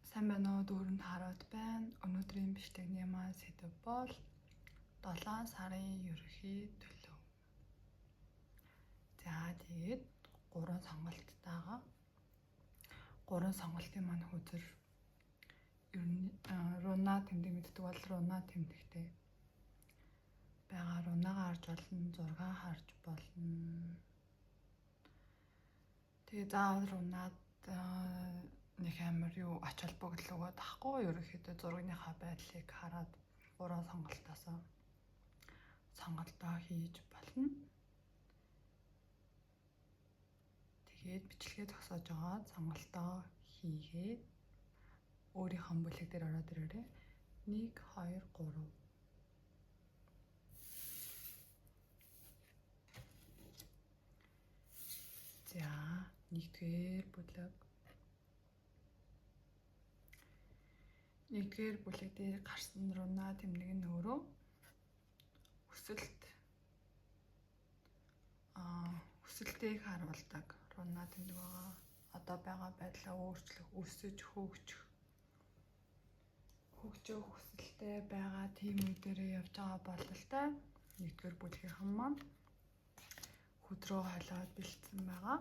Сайн байна уу? Дүүрэнд хараад байна. Өнөөдрийн бичлэгний маань сэдэв бол 7 сарын ерөнхий төлөв. За тэгээд 3 сонголттойгоо 3 сонголтын маань хөтөр руна тэмдэг мэддэг бол руна тэмдэгтэй байгаа. Рунагаа харж болно, зургаа харж болно. Тэгээд заавал рунад нэг амар юу ач холбогдол өгöd ахгүй, ерөнхийдөө зургийнхаа байдлыг хараад 3 сонголтоос сонголтоо хийж болно. Тэгээд бичлэгээ зогсоож байгаа сонголтоо хийгээд өөрийнхөө бүлэг дээр ороод ирээрэй. 1 2 3. За, нэгдүгээр бүлэг. Нэгдүгээр бүлэг дээр гарсан руна тэмдэг нь өөрөө өсөлтийг харуулдаг руна тэмдэг байгаа. Одоо байгаа байдлаа өөрчлөх, өсөж хөгжих хүсэлтэй байгаа тийм үе дээрээ явж байгаа бололтой. Нэгдүгээр бүлгийнхэн маань хөдрөө хойлоод бэлдсэн байгаа.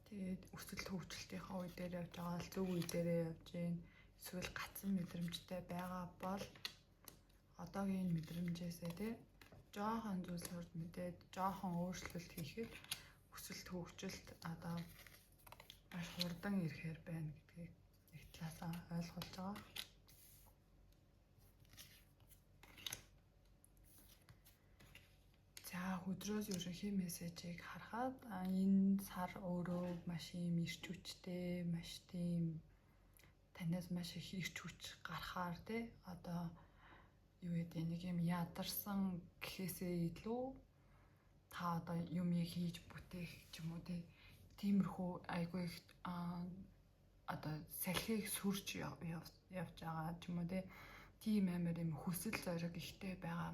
Тэгээд өсөлт хөгжилтийнхаа үе дээр явж байгаа, зөв үе дээрээ явж гин. Эсвэл гацсан мэдрэмжтэй байгаа бол одоогийн мэдрэмжээсээ тий жоохон зүйл сурд мэдээд жоохон өөрчлөлт хийхэд өсөлт хөгжилт одоо маш хурдан ирэхээр байна гэдгийг нэг талаасаа ойлгуулж байгаа. За, өдрөөс ерөнхий мессежийг харахад энэ сар өөрөө маш юм ирч хүчтэй, маш тийм танаас маш их ирч хүч гарахаар тий одоо юу гэдэг нэг юм ядарсан гэхээсээ илүү та одоо юмыг хийж бүтээх ч юм уу тиймэрхүү айгүй их одоо салхийг сүрч явж байгаа ч юм уу тийм амар юм хүсэл зориг ихтэй байгаа.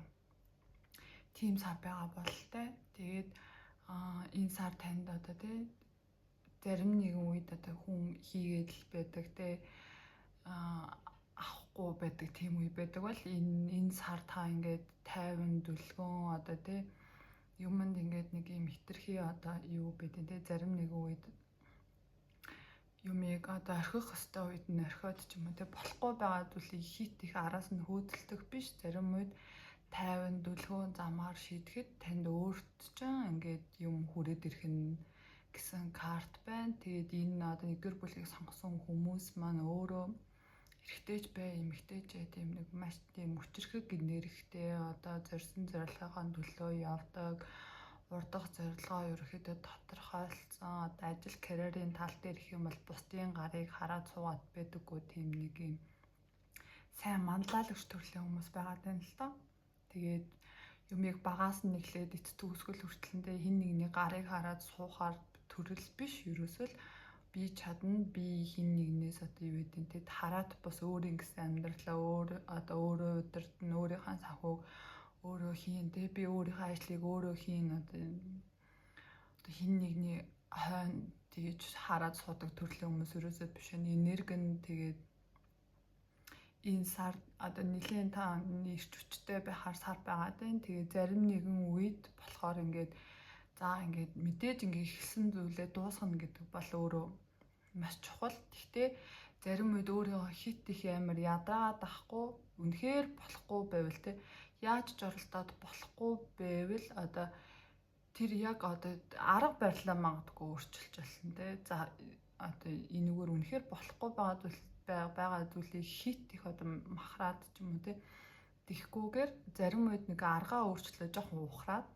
Тийм сар байгаа бололтой. Тэгээд энэ сар танд одоо зарим нэгэн үед одоо хүн хийгээд л байдаг авахгүй байдаг тийм үе байдаг бол энэ сар та ингээд тайван дүлгөн одоо юмд ингээд нэг юм хитрхи одоо юу гэдэг зарим нэгэн үед юмыг одоо орхих хөстэй үед нь орхиод ч юм уу болохгүй байгаа зүйлийг хит их араас нь хөөцөлдөх биш, зарим үед тайван дүлгön замаар шийдэхэд танд өөрт ч ингээд юм хүрээд ирэх нь гэсэн карт байна. Тэгээд энэ одоо нэгдүгээр бүлгийг сонгосон хүмүүс маань өөрөө эрэгтэйч бай, эмэгтэйч тийм нэг маш тийм өчрхэг нэрхтэй одоо зорьсон зорилгынхаа төлөө явдаг, урдах зорилгоо ерөөхдөө тодорхойлцсон, одоо ажил карьерийн тал дээр их юм бол бусдын гарыг хараад суугаад байдаггүй тийм нэг юм сайн манлайлагч төрлийн хүмүүс байгаа тань л доо. Тэгээд юмыг багаас нь эхлээд эцэд төгсгөл хүртэлэндээ хин нэгний гарыг хараад суухаар төрөл биш, ерөөсөө л би чадна, би хин нэгнээс одоо юу гэдэг хараад бас өөрийн гэсэн амьдралаа өөрөө удирдна, өөрийнхөө санхуг өөрөө хийн, би өөрийнхөө ажлыг өөрөө хийн, одоо хин нэгний хойно тэгж хараад суудаг төрлийн хүмүүс ерөөсөө биш. Энерги нь тэгээд энэ сар одоо нэлийн та ирч хүчтэй байхаар сар байгаа тийм. Тэгээд зарим нэгэн үед болохоор ингээд мэдээж ингээд ихсэн зүйлээ дуусгана гэдэг бол өөрөө маш чухал. Гэхдээ зарим үед өөрийгөө хит их амар ядраад ахгүй, үнэхээр болохгүй байвал яаж ч оролдоод болохгүй байвал одоо тэр яг одоо арга барилаа магадгүй өөрчилж болно За одоо энэгээр үнэхээр болохгүй байгаа зүйлийг хит их одоо махраад ч юм уу тэхгүйгээр зарим үед нэг аргаа өөрчлөө жоохон ухраад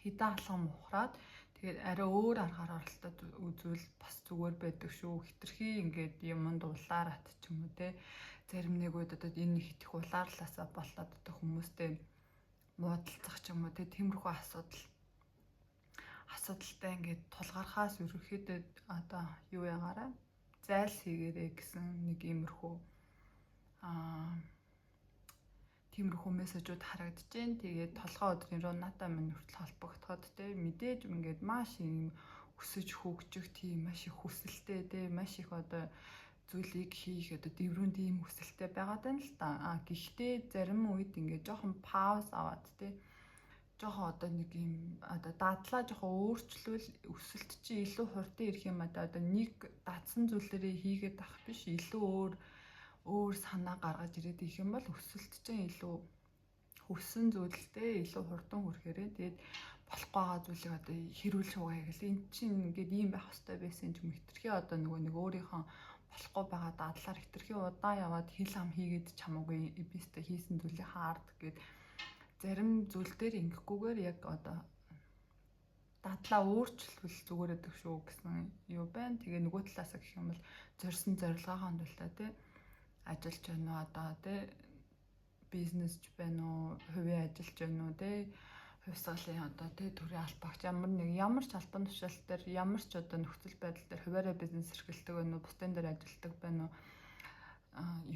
хідэн алхам ухраад тэгээд арай өөр аргаар оролдоод үзвэл бас зүгээр байдаг шүү. Хитрхи ингээд юмд улаарат ч юм уу зарим нэг үед одоо энэ хит их улаарлаасаа болоод одоо хүмүүстэй муудалцах ч юм уу тиймэрхүү асуудалтай ингээд тулгархаас ерөөхдөө одоо юу ягаараа зайлсхийгээрэй гэсэн нэг тиймэрхүү мессежүүд харагдаж байна. Тэгээд толгой өдрийн руната минь хүртэл холбогдоход мэдээж ингээд маш юм өсөж хөгжих тийм маш их хүсэлтэй те маш их одоо зүйлийг хийх одоо дэврүүн тийм хүсэлтэй байгаа тань л та. Гэхдээ зарим үед ингээд жоохон пауз аваад те жоохон одоо нэг юм одоо дадлаа жоохон өөрчлөл өсөлт чи илүү хурдан ирэх юм одоо нэг дадсан зүйлээрээ хийгээд ах биш илүү өөр санаа гаргаж ирээд их юм бол өсөлт чинь илүү хүссэн зүйлтэй илүү хурдан хүрэхээрээ тэгээд болох байгаа зүйлийг одоо хэрүүл шугаа гэл эн чинь ингээд ийм байх хэрэгтэй байсан юм хэтэрхий одоо нэг өөрийнхөө болохгүй байгаа дадлаар хэтэрхий удаан яваад хил хам хийгээд чамаагүй бистэй хийсэн зүйлийг хаард гэд зарим зүйл дээр ингэхгүйгээр яг одоо дадлаа өөрчлөл зүгээр өгөх шүү гэсэн юу байна. Тэгээ нөгөө талаас гэх юм бол зорьсон зорилгоохон хандуултаа тий ажиллаж байна уу одоо тий бизнесч байна уу хувийн ажиллаж байна уу тий хувьсгалын одоо тий төрийн албагч ямар ч албан тушаал дээр ямар ч одоо нөхцөл байдал дээр хуваараа бизнес эрхэлдэг байна уу бусдын дээр ажилладаг байна уу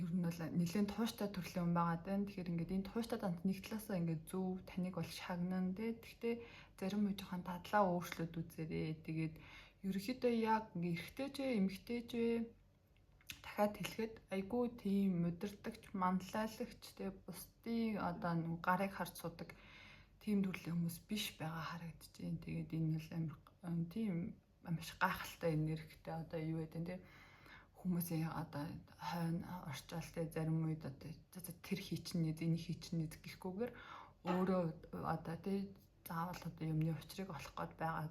ер нь бол нэлээд тууштай төрлийн хүн байгаа тань. Тэгэхээр ингээд энэ тууштай танд нэг талаасаа ингээд зөв таныг бол шагнана тий. Гэхдээ зарим үе жоохон дадлаа өөрчлөлт үзээрээ. Тэгээд ерөөхдөө яг эргэтэй ч эмэгтэй ч дахиад хэлэхэд айгүй тийм удирдахч, манлайлагч тий бусдын одоо нэг гарыг харж судаг тийм төрлийн хүмүүс биш байгаа харагдаж байна. Тэгээд энэ бол амар тийм маш гайхалтай энергитэй одоо юу гэдэг нь тий хүмүүсийн одоо хойно орчоол тэ зарим үед одоо тэр хийчнээ энийг хийчнээ гэхгүйгээр өөрөө одоо тэ заавал одоо юмны учрыг олох гээд байгаа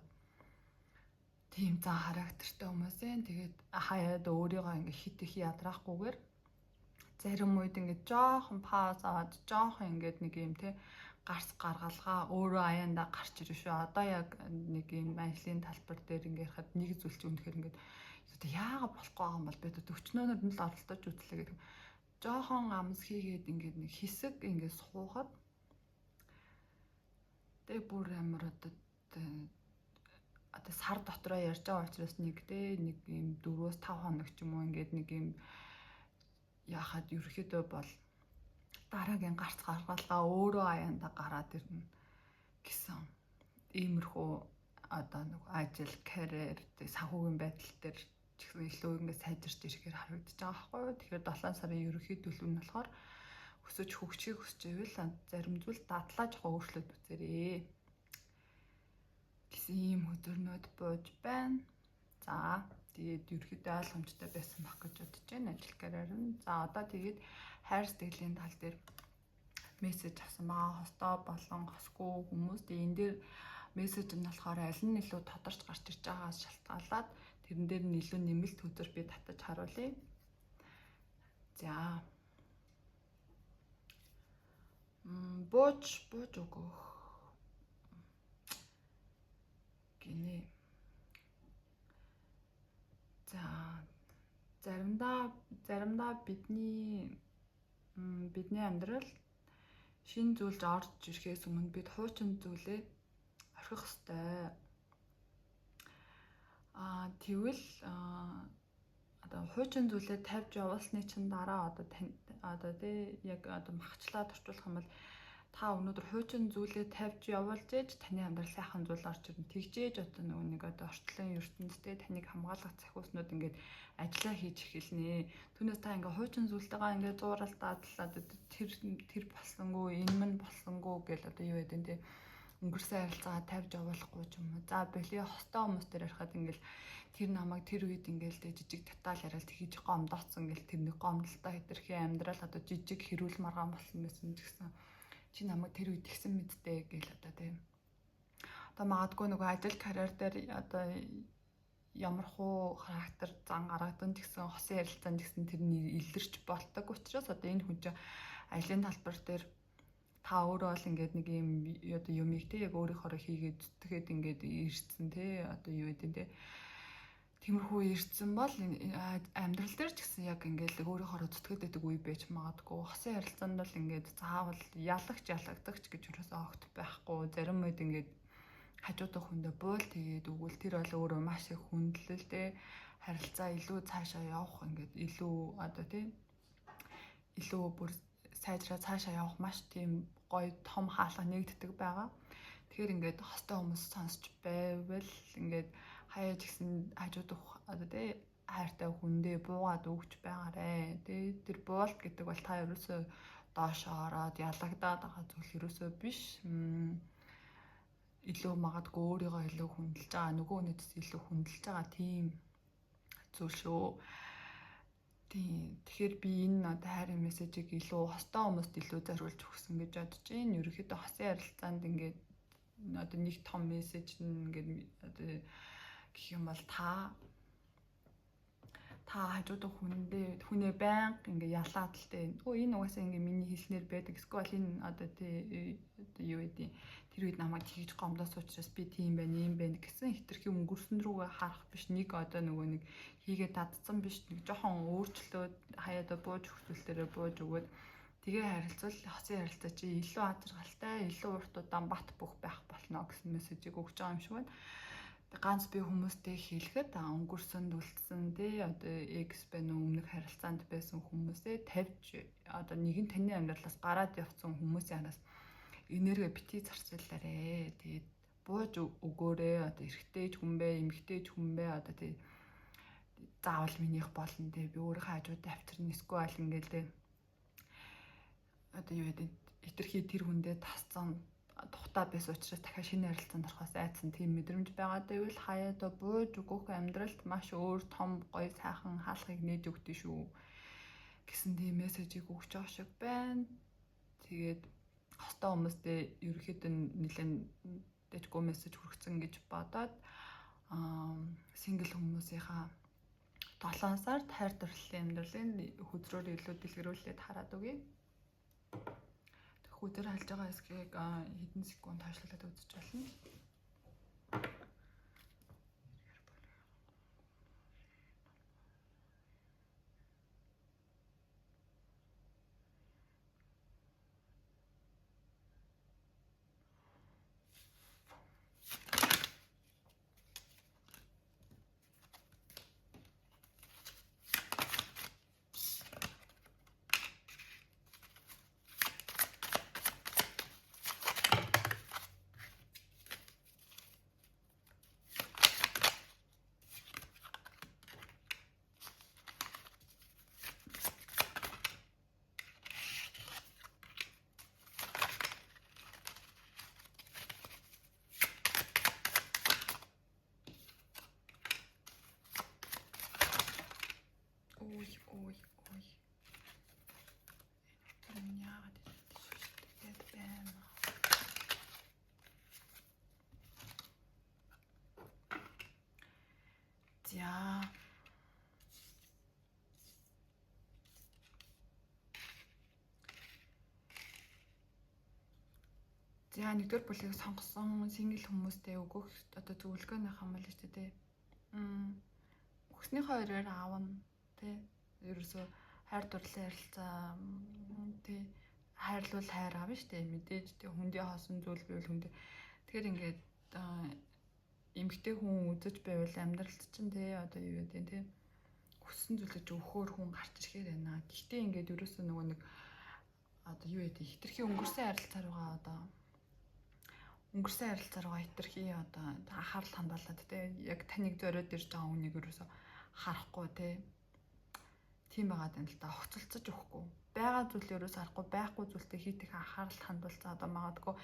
тийм зан характертай хүмүүс юм. Тэгээд хаяад өөрийгөө ингээ хит их ядраахгүйгээр зарим үед ингээ жоохон пауз аваад жоохон ингээд нэг юм тэ гарц гаргалгаа өөрөө аяндаа гарч ирэх шүү. Одоо яг нэг юм ажлын талбар дээр ингээ харахад нэг зүйл чинь үнэхээр ингээ одоо яагаад болохгүй байгаа юм бол би одоо өчнөөнөр нь л оролдож үзлээ гэдэг. Жохон амс хийгээд ингээд нэг хэсэг ингээд суугаад тэг бүр амар одоо сар дотроо ярьж байгаа учраас нэг юм 4-5 хоног ч юм уу ингээд нэг юм яхад ерөөхдөө бол дараагийн гарц гаргалгаа өөрөө аяанда гараад ирнэ гэсэн иймэрхүү одоо нэг ажил, карьер, санхүүгийн байдал дээр чихсэн илүү ингээд сайжирч ирэхээр харагдаж байгаа байхгүй юу. Тэгэхээр 7 сарын ерөнхий төлөв нь болохоор өсөж хөгжихийг хүсч ивэл зарим зүйл дадлаа жоохон өөрчлөлт үзээрэй гэсэн ийм хөдөлнөд бууж байна. За тэгээд ерөнхийдөө ойлгомжтой байсан баг гэж бодож байна ажил карьер нь. За одоо тэгээд хайр сэтгэлийн тал дээр мессеж авсан байгаа хостоо болон хосгүй хүмүүс. Тэгээд энэ дээр мессеж нь болохоор аль нь илүү тодорч гарч ирж байгаагаас шалтгаалаад тэрэн дээр нь илүү нэмэлт хөдөр би татаж харуулъя. За. Бууж өгөх. Гинэ. За. Заримдаа бидний амьдрал шинэ зүйлж орж ирэхээс өмнө бид хуучин зүйлээ орхих ёстой. Тэгвэл одоо хуучин зүйлээ тавьж явуулсны чинь дараа одоо тий яг одоо махчлаад орчуулах юм бол та өнөөдөр хуучин зүйлээ тавьж явуулж ээж таны амьдрал сайхан зүйл орж ирнэ. Тэгжээж одоо нэг одоо орчлон ертөнцтэй таныг хамгаалах захиуснууд ингээд ажиллаа хийж эхэлнэ. Түүнээс та ингээ хуучин зүйлтэйгээ ингээ зуурал дадлаад тэр болсонгүй, энэ мань болсонгүй гэл одоо юу гэдэг нь тий өнгөрсөн харилцаагаа тавьж явуулахгүй ч юм уу. За боли хостой хүмүүс дээр ярихад ингээл тэр намайг тэр үед ингээл жижиг татаал яриад хийж гомдоцсон ингээл тэр нэг гомдолтой хэтэрхий амьдрал одоо жижиг хэрүүл маргаан болсон байсан ч гэсэн чи намайг тэр үед тэгсэн мэдтэй гэл одоо тийм. Одоо магадгүй нөгөө ажил карьер дээр одоо ямар хуу характер зан гаргадан гэсэн хосын ярилцаанд гэсэн тэр нь илэрч болдог учраас одоо энэ хүн чинь ажлын талбар дээр та өөрөө бол ингээд нэг юм одоо юмыг те яг өөрийнхөө хийгээд зүтгээд ингээд ирсэн те одоо юу гэдэг те тиймэрхүү ирсэн бол амьдрал дээр ч гэсэн яг ингээд өөрийнхөө зүтгээд байдаг үе байж магадгүй. Хосын ярилцаанд бол ингээд заавал ялагдагч гэж юусаа огт байхгүй. Зарим үед ингээд хажуудах хүндээ буул тэгээд өгвөл тэр бол өөрөө маш их хүндлэл те харилцаа илүү цаашаа явах ингээд илүү одоо те илүү бүр сайжраа цаашаа явах маш тийм гоё том хаалга нэгддэг байгаа. Тэгэхээр ингээд хостой хүмүүс сонсч байвал ингээд хаяаж гисэн хажуудах одоо тий хайртай хүндээ буугаад өгч байгаарэ. Тэгээ тэр буулт гэдэг бол та ерөөсөө доошоо ороод ялагдаад байгаа зүйл ерөөсөө биш. Илүү магадгүй өөрийгөө илүү хүндэлж байгаа, нөгөө хүнээс илүү хүндэлж байгаа тийм зүйл шүү. Тийм. Тэгэхээр би энэ одоо хайрын мессежийг илүү хостой хүмүүст илүү зориулж өгсөн гэж бодож байна. Ерөнхийдөө хосын харилцаанд ингээд одоо нэг том мессеж нь ингээд одоо гэх юм бол та хажуудах хүнээ байнга ингээ ялаад л дээ. Энэ угаасаа ингээ миний хэлснээр байдаг. Эсвэл энэ одоо тий юу гэдэг тэр үед намайг тэгж гомдоос учраас би тийм байна, юм байна гэсэн хитрхи өнгөрсөн рүүгээ харах биш. Нэг одоо нөгөө нэг хийгээ татсан биш. Нэг жоохон өөрчлөөд хаяада бууж хөрсөлтөөрөө бууж өгөөд тэгээ харилцвал хосын харилцаа чи илүү азаргалтай, илүү урт удаан бат бөх байх болно гэсэн мессежийг өгч байгаа юм шиг байна. Ганц би хүмүүстэй хэлэхэд өнгөрсөн үлдсэн тий одоо X байна уу өмнөх харилцаанд байсан хүмүүсээ тавьж одоо нэг нь таны амьдралаас гараад явсан хүмүүсийн араас энерги битгий зарцуулаарэ. Тэгээд бууж өгөөрэй. Одоо эрэгтэйч хүн бэ, эмэгтэйч хүн бэ одоо тий заавал минийх болно тий би өөрөө хажууд авчирна эсвэл ингээл тий одоо юу гэдэг хитрхи тэр хүндээ тасцсан тухтай байсан учраас дахиад шинэ харилцаанд орохоос айдсан тийм мэдрэмж байгаад байвал хаяада бууж өгөх амьдралд маш өөр том гоё сайхан хаалхыг нээж өгдөө шүү гэсэн тийм мессежийг өгч байгаа шиг байна. Тэгээд хостой хүмүүстэй ерөөхдөө нэлээд дэжгүй мессеж хүргэсэн гэж бодоод сингл хүмүүсийнхаа 7 сард хайр дурлалын амьдралын хөзрөөр илүү дэлгэрүүлээд хараад өгье. Өдөр халж байгаа хэсгийг хэдэн секунд хойшлуулад үзэж болно. Ой. Тэр нь яагаад тэгээд байна. За. За нэгдүгээр бүлгийг сонгосон сингл хүмүүстэй өгөх одоо зөвлөгөөний хамбал шүү дээ. Өгснийхөө хоёроор аавна тий. Ерөөсөө хайр дурлалын харилцаа тий хайрлуул хайр аавна шүү дээ. Мэдээж тий хүндээ хоосон зүйл байвал хүндээ. Тэгэхээр ингээд эмэгтэй хүн үзэж байвал амьдралд чинь тий одоо юу гэдэг тий хүссэн зүйлж өгөхөөр хүн гарч ирэхээр байна. Гэхдээ ингээд ерөөсөө нөгөө нэг одоо юу гэдэг хитрхи өнгөрсөн харилцаараа хитрхи одоо анхаарал хандуулаад тий яг таныг зориод ирж байгаа хүнийг ерөөсөө харахгүй тий тийм байгаад байна л да. Огцолцож өгөхгүй. Байгаа зүйлээ ерөөсөө харахгүй, байхгүй зүйлтэй хит их анхаарал хандуулсан одоо магадгүй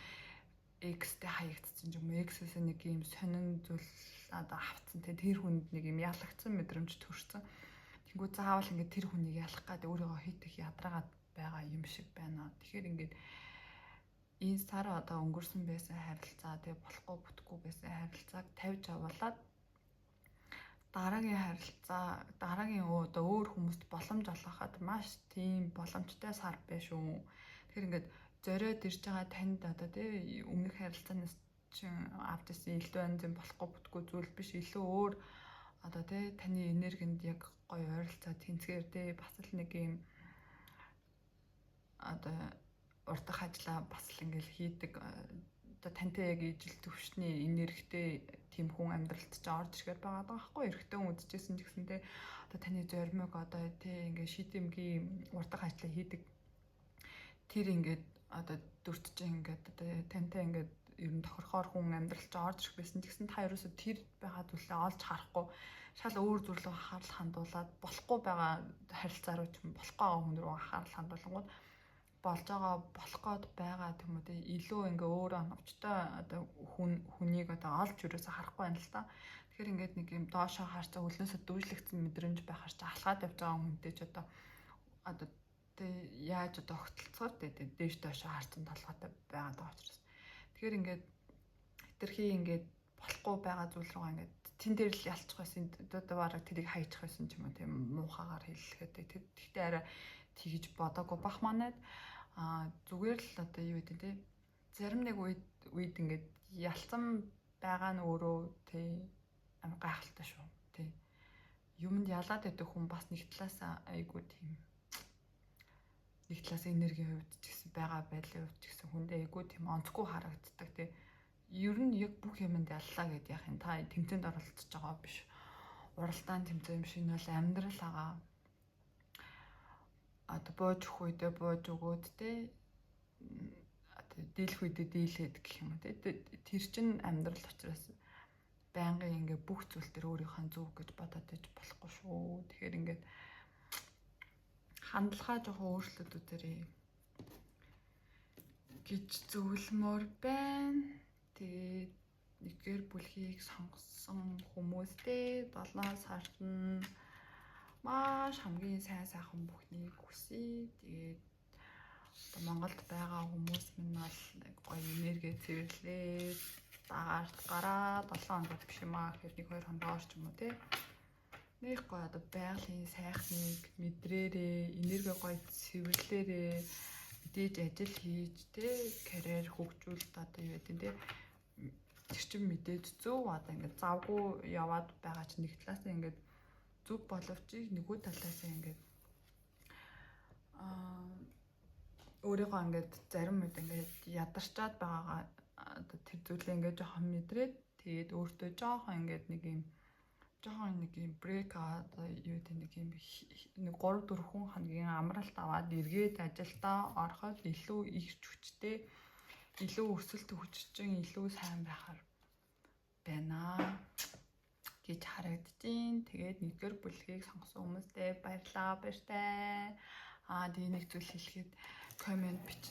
X-тэй хаягдсан юм уу? X-ээс нэг юм сонин зүйл одоо авцсан тий тэр хүнд нэг юм ялагдсан мэдрэмж төрсөн. Тэнгүү заавал ингээд тэр хүнийг ялах гэдэг өөрийгөө хит их ядраагаад байгаа юм шиг байна. Тэгэхээр ингээд энэ сар одоо өнгөрсөн байсан харилцаа тий болохгүй бүтггүй байсан харилцааг тавьж аваад дараагийн одоо өөр хүмүүст боломж олгоход маш тийм боломжтой сар байна шүү. Тэгэхээр ингээд зориод ирж байгаа танд одоо тий өмнөх харилцаанаас чинь авдсан илүү анзын болохгүй бүтггүй зүйл биш илүү өөр одоо тий таны энергинд яг гоё ойролцоо тэнцгээр тий бас л нэг юм одоо урдах ажиллаа бас л ингээл хийдэг одоо тантай яг ижил төвшний энергитэй тийм хүн амьдралд ч орж ирэхээр байгаа байхгүй эрэгтэй хүн үзчихсэн ч гэсэн те одоо таны зоримог одоо те ингээ шийдэмгийн урдах ажиллаа хийдэг тэр ингээд одоо дурдж ингээд одоо тантай ингээд ер нь тохирохоор хүн амьдралч орж ирэх байсан. Тэгсэн та ерөөсөө тэр байгаа зүйлээ олж харахгүй шал өөр зүйл рүү анхаарал хандуулад болохгүй байгаа харилцаа руу ч юм болохгүй байгаа хүн рүү анхаарал хандуулангууд болж байгаа болох гээд байгаа юм уу те илүү ингээ өөр оновчтой одоо хүнийг одоо олж ерөөсөө харахгүй байна л та. Тэгэхээр ингээд нэг юм доошоо харцаа хөлнөөсөө дүүжлэгдсэн мэдрэмж байхаар чи алхаад явж байгаа хүнтэй ч одоо тэ яаж одоо огтлцохоор тэ дээш доошоо харцсан толгойтой байгаад байгаа учраас. Тэгэхээр ингээд хэтэрхий ингээд болохгүй байгаа зүйл рүүгээ ингээд тэн дээр л ялчих байсан. Одоо бараг тэрийг хайчих байсан ч юм уу тийм муухагаар хэлэхэд тэгтээ арай тэгж бодоогүй бах манайд зүгээр л одоо юу гэдэг те зарим нэг үед ингээд ялцсан байгаа нь өөрөө тий гайхалтай шүү тий юмд ялаад байдаг хүн бас нэг талаас айгуу тийм нэг талаас энергийн хувьд ч гэсэн байгаа байдлын хувьд ч гэсэн хүндээ айгуу тийм онцгүй харагддаг тий ер нь яг бүх юмд яллаа гэдээ яах юм та тэмцээнд оролцож байгаа биш уралдаан тэмцээн юм шиг нь бол амьдрал байгаа одоо бууж өгөх үедээ бууж өгөөд тий дийлэх үедээ дийлээд гэх юм уу тий тэр чин амьдрал учраас байнгын ингээ бүх зүйл төр өөрийнхөө зөв гэж бодоод иж болохгүй шүү. Тэгэхээр ингээд хандлагаа жоохон өөрчлөлтүүдэрээ гэж зөвлөмөр байна. Тэгээд нэгэр бүлхийг сонгосон хүмүүстэй 7 сард нь маш хамгийн сайн сайхан бүхнийг хүсье. Тэгээд Монголд байгаа хүмүүс минь бол гоё энерги цэвэрлээ. Дагаарт гараа 7 хоног биш юм аа гэхэд 1-2 хоногоор ч юм уу те. Нэг гоё одоо байгалийн сайхныг мэдрээрээ, энерги гоё цэвэрлээрээ мэдээж ажил хийж те карьер хөгжүүлэлт одоо юу гэдэг те. Тэр чинь мэдээж зөв одоо ингээд завгүй яваад байгаа чинь нэг талаас нь ингээд зөв боловч нөгөө талаас нь ингээд өөрийгөө ингээд зарим үед ингээд ядарчаад байгаагаа одоо тэр зүйлээ ингээд жоохон мэдрээд тэгээд өөртөө жоохон ингээд нэг юм брейк одоо юу гэдэг нэг 3-4 хоногийн амралт аваад эргээд ажилдаа ороход илүү их хүчтэй илүү өсөлт хүчтэй илүү сайн байхаар байна гэж харагдчихээн. Тэгээд нэгдүгээр бүлгийг сонгосон хүмүүстээ баярлалаа баяртай. Тэгээ нэг зүйл хэлэхэд комент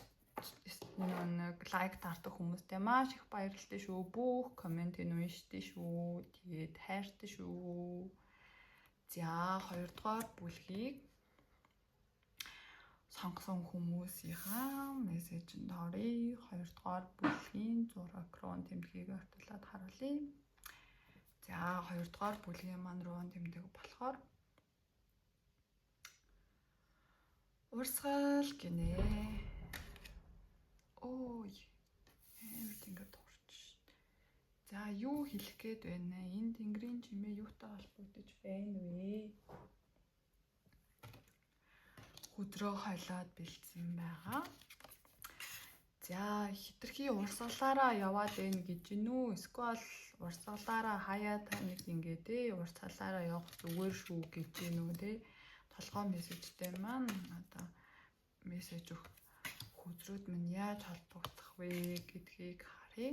нэг лайк таардаг хүмүүстээ маш их баярлалтай шүү. Бүх комментийг уншдаг шүү. Тэгээд хайртай шүү. За 2 дугаар бүлгийг сонгосон хүмүүсийнхаа мессежэнд оръё. 2 дугаар бүлгийн зураг руу тэмдэглэгийг ортолоод харуулъя. За 2 дугаар бүлгийн маань руу тэмдэг болохоор урсгал гинэ. Ой. Ингээд дуурч. За юу хэлэх гээд байна? Энэ тэнгэрийн чимээ юутай холбогдож байна вэ? Өдрөө хойлоод бэлдсэн байгаа. За хитрхи урсгалаараа яваад байна гэж гинүү? Эсвэл урсгалаараа хаяа таныг ингээд урсгалаараа явах зүгээр шүү гэж гинүү те? Толгой мессежтэй маань одоо мессеж өгөх хөзрүүд минь яаж холбогдох вэ гэдгийг харъя.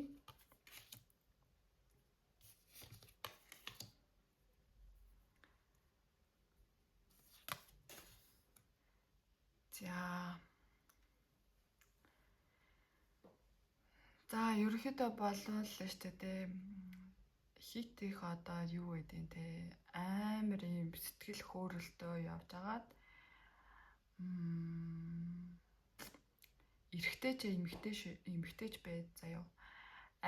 За ерөнхийдөө болвол шүү дээ хит их одоо юу гэдэг те амар юм сэтгэл хөөрөлтөө явж агаад эрэгтэй ч эмэгтэйч байд заяа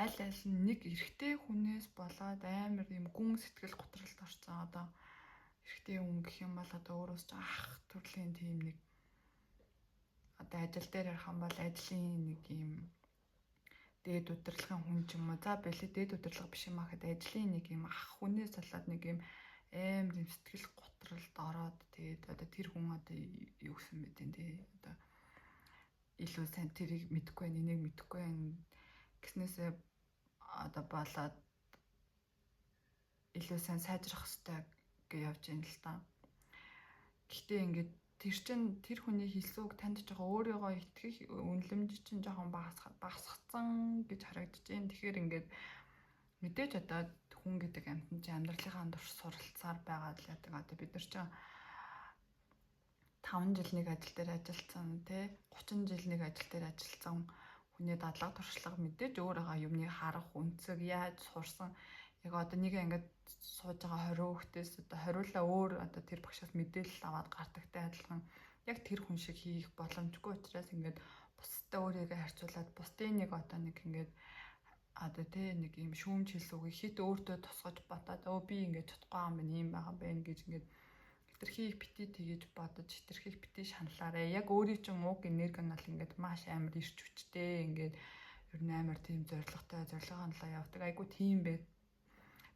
аль нь нэг эрэгтэй хүнээс болоод амар юм гүн сэтгэл готролд орсон одоо эрэгтэй хүн гэх юм бол одоо өөрөөс ч ах төрлийн тийм нэг одоо ажил дээр ярих юм бол ажлын нэг юм дээд удирдлагын хүн ч юм уу за бэлээ дээд удирдлага биш юм аа гэхэд ажлын нэг юм ах хүнээс болоод нэг юм амар юм сэтгэл готролд ороод тэгээд одоо тэр хүн одоо юу гэсэн мэт энэ одоо илүү сайн тэрийг мэдэхгүй байх энийг мэдэхгүй байх гэснээсээ одоо болоод илүү сайн сайжрах хэрэгтэй гэж явж байна л та. Гэхдээ ингээд тэр чин тэр хүний хэлсэн үг танд жоохон өөрийгөө итгэх үнэлэмж чинь жоохон багасгацсан гэж харагдаж байна. Тэгэхээр ингээд мэдээж одоо хүн гэдэг амьтан чинь амьдралынхаа турш суралцаар байгаа л яадаг. Одоо бид нар чинь 5 жил нэг ажил дээр ажилласан тий 30 жил нэг ажил дээр ажилласан хүний дадлага туршлага мэдээж өөрөөгөө юмныг харах үнцэг яаж сурсан яг одоо нэг ингээд сууж байгаа 20 хүүхдээс одоо хариулаа өөр одоо тэр багшаас мэдээлэл аваад гардагтай адилхан яг тэр хүн шиг хийх боломжгүй учраас ингээд бусдад өөрийгөө харьцуулаад бусдын нэг одоо нэг ингээд одоо тий нэг юм шүүмж хэлсүүгээ хит өөртөө тусгаж батаад өө би ингээд чадахгүй юм байна юм байгаа байх гэж ингээд хитрхийг бити тэгэж бодож хитрхийг бити шаналаарэ яг өөрийн чинь уг энерги нь бол ингээд маш амар ирч хүчтэй ингээд ер нь амар тийм зоригтой зорилгоо хандлаа явдаг айгу тийм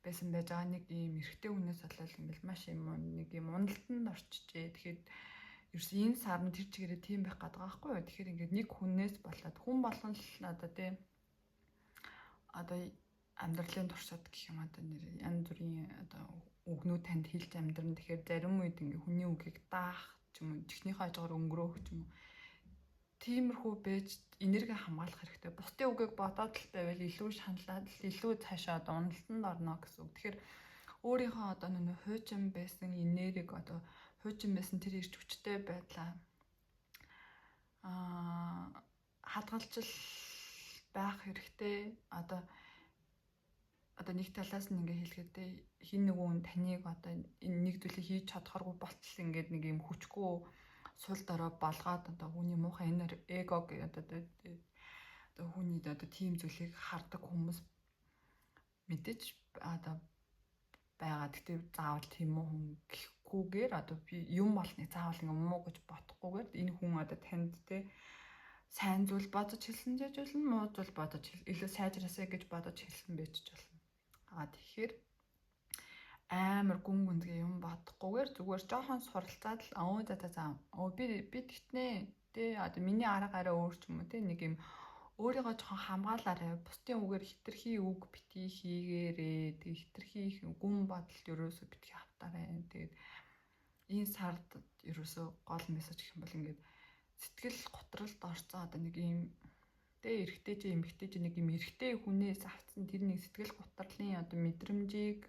байсан байж байгаа нэг ийм эрэгтэй хүнээс болол ингээд маш юм нэг юм уналтанд орчжээ. Тэгэхээр ерөөс энэ сар нь тэр чигээрээ тийм байх гэдэг байгаа байхгүй юу. Тэгэхээр ингээд нэг хүнээс болоод хүн болгон л одоо тийм одоо амьдралын туршид гэх юм одоо нэр янз бүрийн одоо үгнүүд танд хэлж амьдран. Тэгэхээр зарим үед ингээ хүний үгийг даах ч юм уу чихнийхээ хажуугаар өнгөрөөх ч юм уу тиймэрхүү байж энерги хамгаалах хэрэгтэй. Бусдын үгийг бодоод л байвал илүү шаналаад илүү цаашаа одоо уналтанд орно гэсэн үг. Тэгэхээр өөрийнхөө одоо нэг хуучин байсан энерги одоо хуучин байсан тэр ирч хүчтэй байдлаа хадгалж байх хэрэгтэй. Одоо нэг талаас нь ингээ хэлэхэд хин нэгэн таныг одоо энэ нэг зүйлийг хийж чадхааргүй болтол ингээд нэг юм хүчгүй сул дорой болгоод одоо хүний муухай эгог одоо хүний одоо тийм зүйлийг хардаг хүмүүс мэдээж одоо байгаа. Гэтэ заавал тийм үү хүн гэхгүйгээр одоо би юм болныг заавал ингээ муу гэж бодохгүйгээр энэ хүн одоо танд те сайн зүйл бодож хэлсэн ч болно, муу зүйл бодож илүү сайжраасаа гэж бодож хэлсэн байж ч болно. Тэгэхээр амар гүн гүнзгий юм бодохгүйгээр зүгээр жоохон суралцаад л би тэгтнэ тий одоо миний арга арай өөр ч юм уу тий нэг юм өөрийгөө жоохон хамгаалаарай. Бусдын үгээр хитрхи үг бити хийгээрээ тэг хитрхи гүн бодол ерөөсө бити автаарай. Тэгээд энэ сард ерөөсө гол мессеж гэх юм бол ингээд сэтгэл готролд орцсон одоо нэг юм тэ эрэгтэй ч эмэгтэй ч нэг юм эрэгтэй хүнээс авцсан тэр нэг сэтгэл готрлын одоо мэдрэмжийг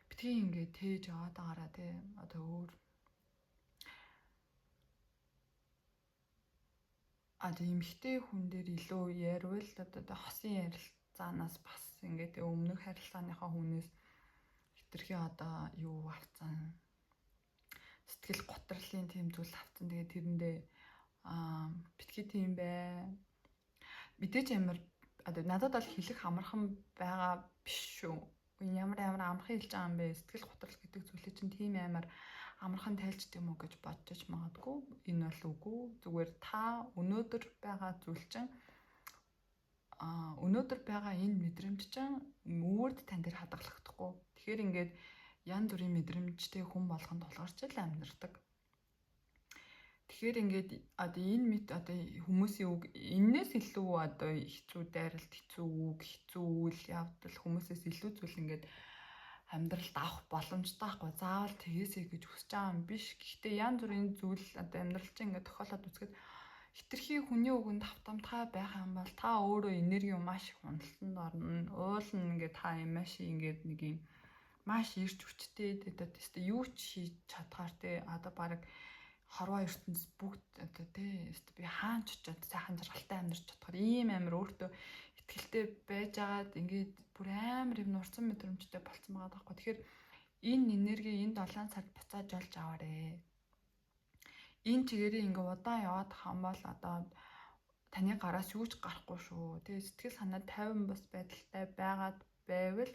битгий ингээд тээж аваад байгаараа тэ одоо өөр одоо эмэгтэй хүн дээр илүү ярил одоо хосын ярилцаанаас бас ингээд өмнөх харилцааныхаа хүнээс хитрхи одоо юу авцсан сэтгэл готрлын тийм зүйл авцсан. Тэгээд тэрэндээ битгий тийм бай. Мэдээж амар одоо надад бол хэлэх амархан байгаа биш шүү. Ямар амархан хэлж байгаа юм бэ? Сэтгэл готрол гэдэг зүйлийг чинь тийм амар амархан тайлж тийм үү гэж бодож магадгүй. Энэ бол үгүй. Зүгээр та өнөөдөр байгаа зүйл чинь өнөөдөр байгаа энэ мэдрэмж чинь өвөрд тань дээр хадгалагдахгүй. Тэгэхээр ингээд янз бүрийн мэдрэмжтэй хүн болгонд тулгарч л амьдардаг. Тэгэхээр ингээд одоо энэ мэд одоо хүмүүсийн үг энээс илүү одоо хэцүү дайралт, хэцүү үг, хэцүү үйл явдал хүмүүсээс илүү зүйл ингээд амьдралд авах боломжтой байхгүй. Заавал тэгээсэй гэж хүсэж байгаа юм биш. Гэхдээ янз бүрийн зүйл одоо амьдрал чинь ингээд тохиолдоод үзэхэд хитрхи хүний үгэнд автомтгай байх юм бол та өөрөө энерги маш их уналтанд орно. Уул нь ингээд та юм маш ингээд нэг юм маш ирж хүчтэй тэгээд юу ч хийж чадхаар те одоо баг хорвоо ертөнц бүгд одоо тий би хаан ч очиод сайхан жаргалтай амьдарч чадхаар ийм амар өөртөө ихтэй байж агаад ингээд бүр амар юм нурсан мэдрэмжтэй болцсон байгаа байхгүй. Тэгэхээр энэ энерги энэ 7 цагт буцааж олж аваарэ. Энэ чигээрээ ингээ удаан яваад хам бол одоо таны гараас юу ч гарахгүй шүү. Тэгээ сэтгэл санаа 50 бас байдалтай байгаад байвал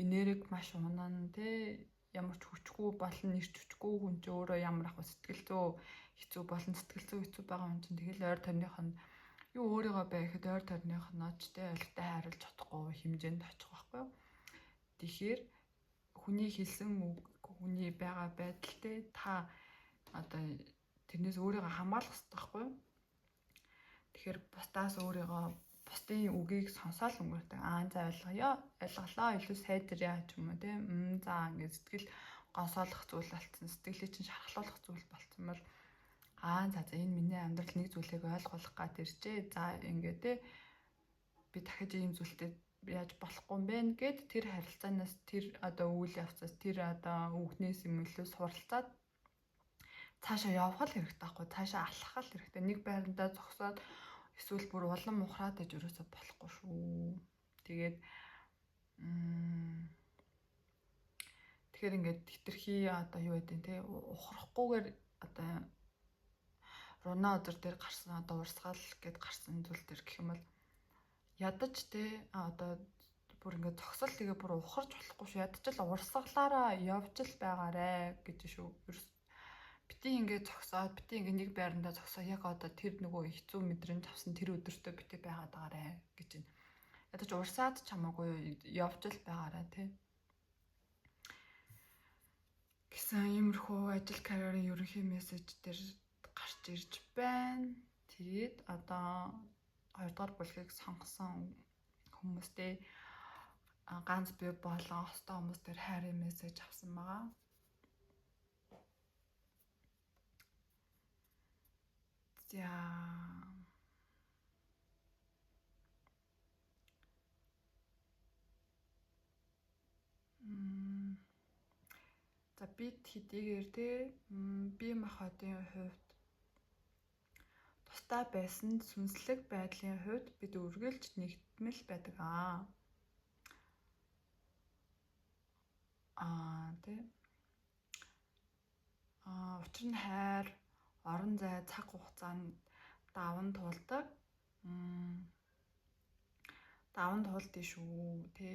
энерги маш унан тий ямар ч хүчгүй болон нэрч хүчгүй хүн ч өөрөө ямар ах сэтгэл зүй хэцүү болон сэтгэл зүй хэцүү байгаа хүн чинь тэгэл ойр тойрных нь юу өөрийгөө байхад ойр тойрных нь очтой ойлготой хариулж чадахгүй хэмжээнд очих байхгүй юу. Тэгэхээр хүний хэлсэн үг хүний байгаа байдал те та одоо тэрнээс өөрийгөө хамгаалах хэрэгтэй байхгүй юу. Тэгэхээр бусдаас өөрийгөө бусдын үгийг сонсоол өнгөрдөг. За ойлголоо илүү сайжраа ч юм уу те. За ингээд сэтгэл гонсоолох зүйл болсон, сэтгэлийг чинь шархлуулах зүйл болсон бол за энэ миний амьдрал нэг зүйлийг ойлгох гад иржээ. За ингээ те би дахиж ийм зүйлтэй яаж болохгүй юм бэ гэд тэр харилцаанаас тэр одоо үйл явцаас тэр одоо үгнээс юм илүү суралцаад цаашаа явах л хэрэгтэй байхгүй, цаашаа алхах л хэрэгтэй. Нэг байрандаа зогсоод эсвэл бүр улам ухраад иж өрөөсө болохгүй шүү. Тэгээд тэгэхээр ингээд хитрхи одоо юу гэдэг те ухрахгүйгээр одоо руна өдөр дээр гарсан одоо урсгал гэд гарсан зүйл төр гэх юм бол ядаж те одоо бүр ингээд зогсол тэгээ бүр ухарч болохгүй шүү. Ядаж л урсгалаараа явж л байгаарэ гэж шүү. Бити ингээд зогсоод бити ингээд нэг байрандаа зогсоо яг одоо тэр нөгөө хэцүү мэдрэмж авсан тэр өдөртөө бити байгаад байгаарэ гэж байна. Ядаж урсаад ч хамаагүй явж л байгаарэ те. Гэсэн иймэрхүү ажил карьерийн ерөнхий мессеж дээр гарч ирж байна. Тэгээд одоо 2 дугаар бүлгийг сонгосон хүмүүстэй ганц би болон хостой хүмүүс дээр хайрын мессеж авсан байгаа. За бид хэдийгээр те бие махбодын хувьд тустай байсан сүнслэг байдлын хувьд бид үргэлж нэгтгэмэл байдаг тий. Учир нь хайр, орон зай, цаг хугацаанд даван туулдаг. Даван туулдээ шүү тий.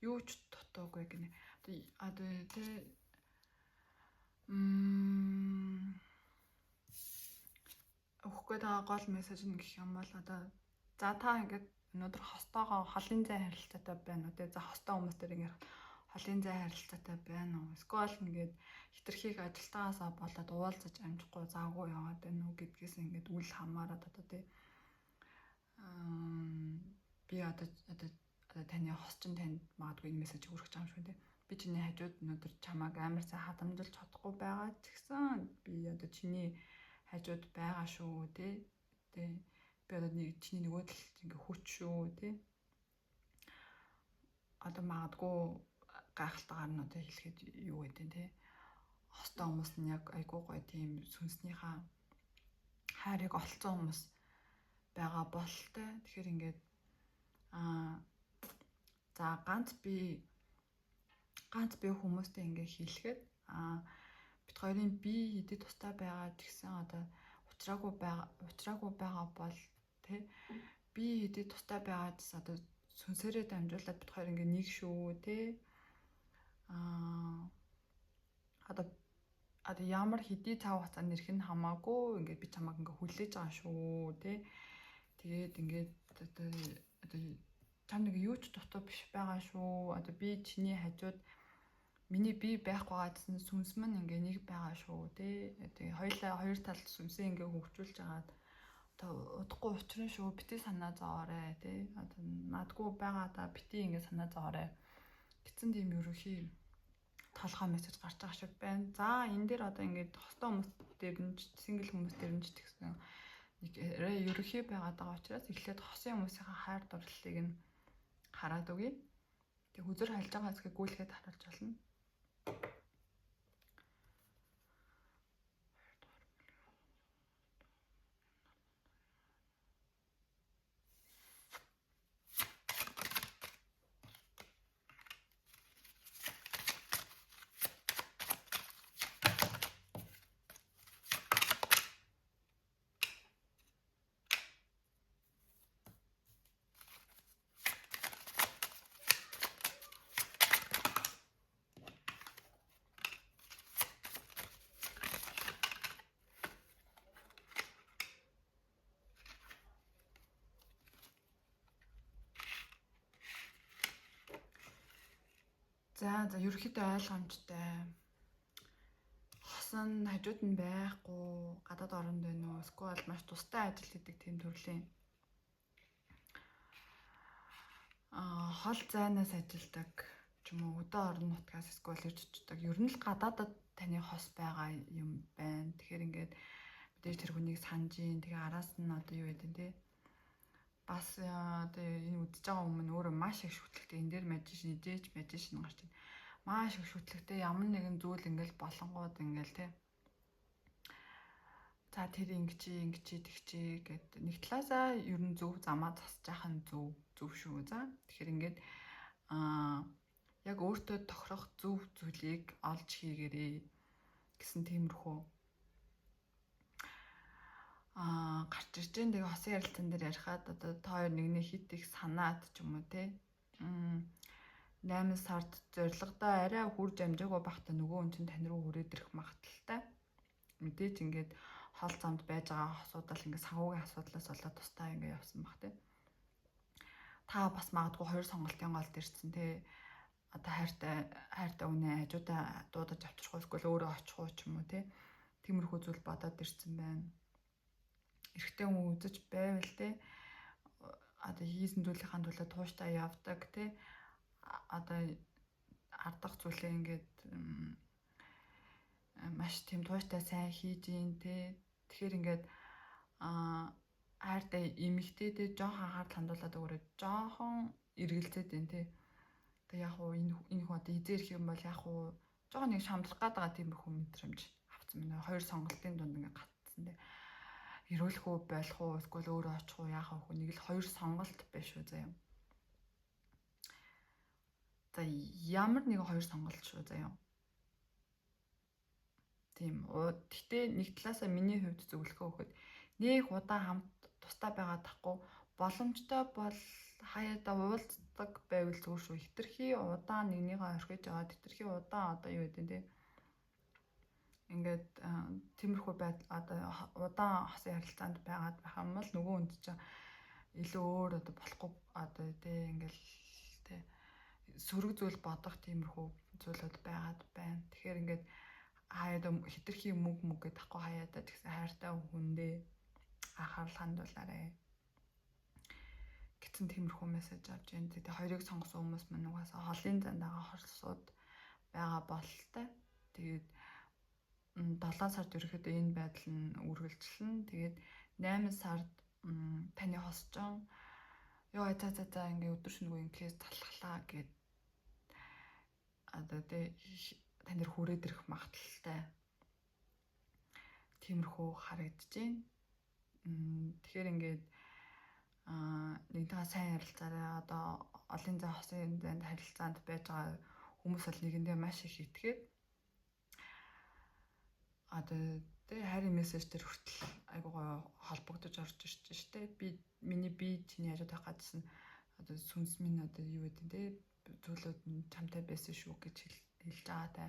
Юу ч дутуугүй гэнэ. Одоо тий өгөхгүй байгаа гол мессеж нь гэх юм бол одоо за та ингээд өнөөдөр хостоогоо холын зай харилцаатай байна уу те. За хостой хүмүүстэй ингээд холын зай харилцаатай байна уу? Эсвэл ингээд хитрхийг ажилтгаасаа болоод уулзаж амжихгүй заагүй яваад байна уу гэдгээс ингээд үл хамааран одоо те би одоо таны хос чинь танд магадгүй энэ мессеж хүргэж байгаа юм шүү те. Би чиний хажууд өнөөдөр чамайг амар сайн хадамжилж чадахгүй байгаа ч гэсэн би одоо чиний хажууд байгаа шүү те. Би одоо чиний нөгөө талд ингээ хүч шүү те. Одоо магадгүй гайхалтайгаар нь одоо хэлэхэд юу гэдэг те. Хостой хүмүүс нь яг айгуу гоё тийм сүнснийхаа хайрыг олцсон хүмүүс байгаа болтой. Тэгэхээр ингээд за ганц би хүмүүстэй ингээ хэлэхэд бид хоёрын бие хэдий тустай байгаа гэсэн одоо учраагүй байгаа бол тий бие хэдий тустай байгаа гэсэн одоо сүнсээрээ дамжуулаад бид хоёр ингээ нэг шүү тий одоо ямар хэдий цаг хугацаанд ирэх нь хамаагүй ингээ би чамайг ингээ хүлээж байгаа шүү тий. Тэгээд ингээд одоо чам нэг юу ч дутуу биш байгаа шүү. Одоо би чиний хажууд миний бие байхгүй гэсэн сүнс мань ингээ нэг байгаа шүү тий. Тэгээ хоёр талд сүнсээ ингээ хөгжүүлж агаад одоо удахгүй учрын шүү бити санаа зовоорой тий. Одоо надгүй байгаа да бити ингээ санаа зовоорой гэсэн тийм ерөнхий толгой мессеж гарч байгаа шиг байна. За энэ дээр одоо ингээ хостой хүмүүс дээр нь сингл хүмүүс дээр нь ч гэсэн нэг ерөнхий байгаад байгаа учраас эхлээд хосын хүмүүсийн хайр дурлалыг нь хараад өгье. Тэг хүзэр хальж байгаа хэсгийг гүйлгээд харуулж болно. За ерөөхдөө ойлгомжтой. Хосон хажууд нь байхгүй, гадаад оронд байна уу? Эсвэл маш тустай ажил хийдэг тийм төрлийн хол зайнаас ажилдаг ч юм уу өдөө орон нутгаас эсвэл ирж очдог. Ер нь л гадаадад таны хос байгаа юм байна. Тэгэхээр ингээд мэдээж тэр хүнийг санаж ийн. Тэгээ араас нь одоо юу гэдэг те. Бас одоо энэ үдчихэж байгаа өмнө өөрөө маш их шүтлэгтэй энэ дээр мажишн идэж мажишн гарч байна. Маш их шүтлэгтэй ямар нэгэн зүйл ингээл болонгууд ингээл те. За тэр ингэчи тэгчи гэд нэг талаасаа ер нь зөв замаа засаж яах нь зөв шүү. За тэгэхээр ингээд яг өөртөө тохирох зөв зүйлийг олж хийгээрэй гэсэн тиймэрхүү гарч ирж байгаа. Тэгээ хосын ярилцсан дээр ярихад одоо та хоёр нэгний хит их санаад ч юм уу те 8 сард зорилгодоо арай хүрж амжаагүй байхдаа нөгөө хүн чинь тань руу хүрээд ирэх магадaltaй. Мэдээж ингээд хол замд байж байгаа асуудал ингээд санхүүгийн асуудлаас болоод тусдаа ингээд явсан баг те. Та бас магадгүй хоёр сонголтын голд ирсэн те. Одоо хайртай үнэ хажуудаа дуудаж авчрах эсвэл өөрөө очих уу ч юм уу те. Тиймэрхүү зүйл бодоод ирсэн байна. Эрэгтэй хүн үзэж байвал те. Одоо хийсэн зүйлийнхаа төлөө тууштай явдаг те. Одоо ардах зүйлээ ингээд маш тийм тууштай сайн хийж ийн те. Тэгэхээр ингээд хайртай эмэгтэйдээ жоохон анхаарал хандуулаад өгөрөө жоохон эргэлзээд байна те. Тэгээ яг уу энэ хүн одоо эзэр их юм бол яг уу жоохон нэг шамдлах гээд байгаа тиймэрхүү мэдрэмж авсан байна. Хоёр сонголтын дунд ингээд гатсан те. Ирүүлэх үү болох уу эсвэл өөрөө очих уу яах вэ? Нэг л хоёр сонголт байна шүү заяа. За ямар нэг хоёр сонголт шүү заяа. Тийм. Гэхдээ нэг талаасаа миний хувьд зөвлөхөө өгөхөд нэг удаа хамт тустай байгаа тахгүй боломжтой бол хаяада уулздаг байвал зүгээр шүү. Хитрхи удаан нэгнийгээ орхиж аваад хитрхи удаан одоо юу гэдэг те. Ингээд тиймэрхүү байдал одоо удаан хосын харилцаанд байгаад байх юм бол нөгөө хүнд чинь илүү өөр одоо болохгүй одоо те ингээл те сөрөг зүйл бодох тиймэрхүү зүйлүүд байгаад байна. Тэгэхээр ингээд хаяада хитрхи мүг гэдэг тахгүй хаяада тэгсэн хайртай хүндээ анхаарал хандуулаарай гэсэн тиймэрхүү мессеж авч байна. Тэгээ хоёрыг сонгосон хүмүүс мань угаасаа холын занд байгаа хорсууд байгаа бололтой. Тэгээд 7 сард ерөөхдөө энэ байдал нь үргэлжилнэ. Тэгээд 8 сард таны хосчон ёо за ингээ өдөр шөнөгүй инкээс талхлаа гэд одоо тань дээр хүрээд ирэх магадaltaй. Тиймэрхүү харагдаж байна. Тэгэхээр ингээд нэгнийхээ сайн харилцаарай. Одоо олон зай хосын зайд харилцаанд байж байгаа хүмүүс бол нэгэндээ маш их итгээд одоо хайрын мессеж төр хүртэл айгуу гоё холбогдож орж ирж штэ. Миний чиний хажууд байх гадсан одоо сүнс минь одоо юу гэдэг те зүйлүүд нь чамтай байсан шүү гэж хэлж байгаа та.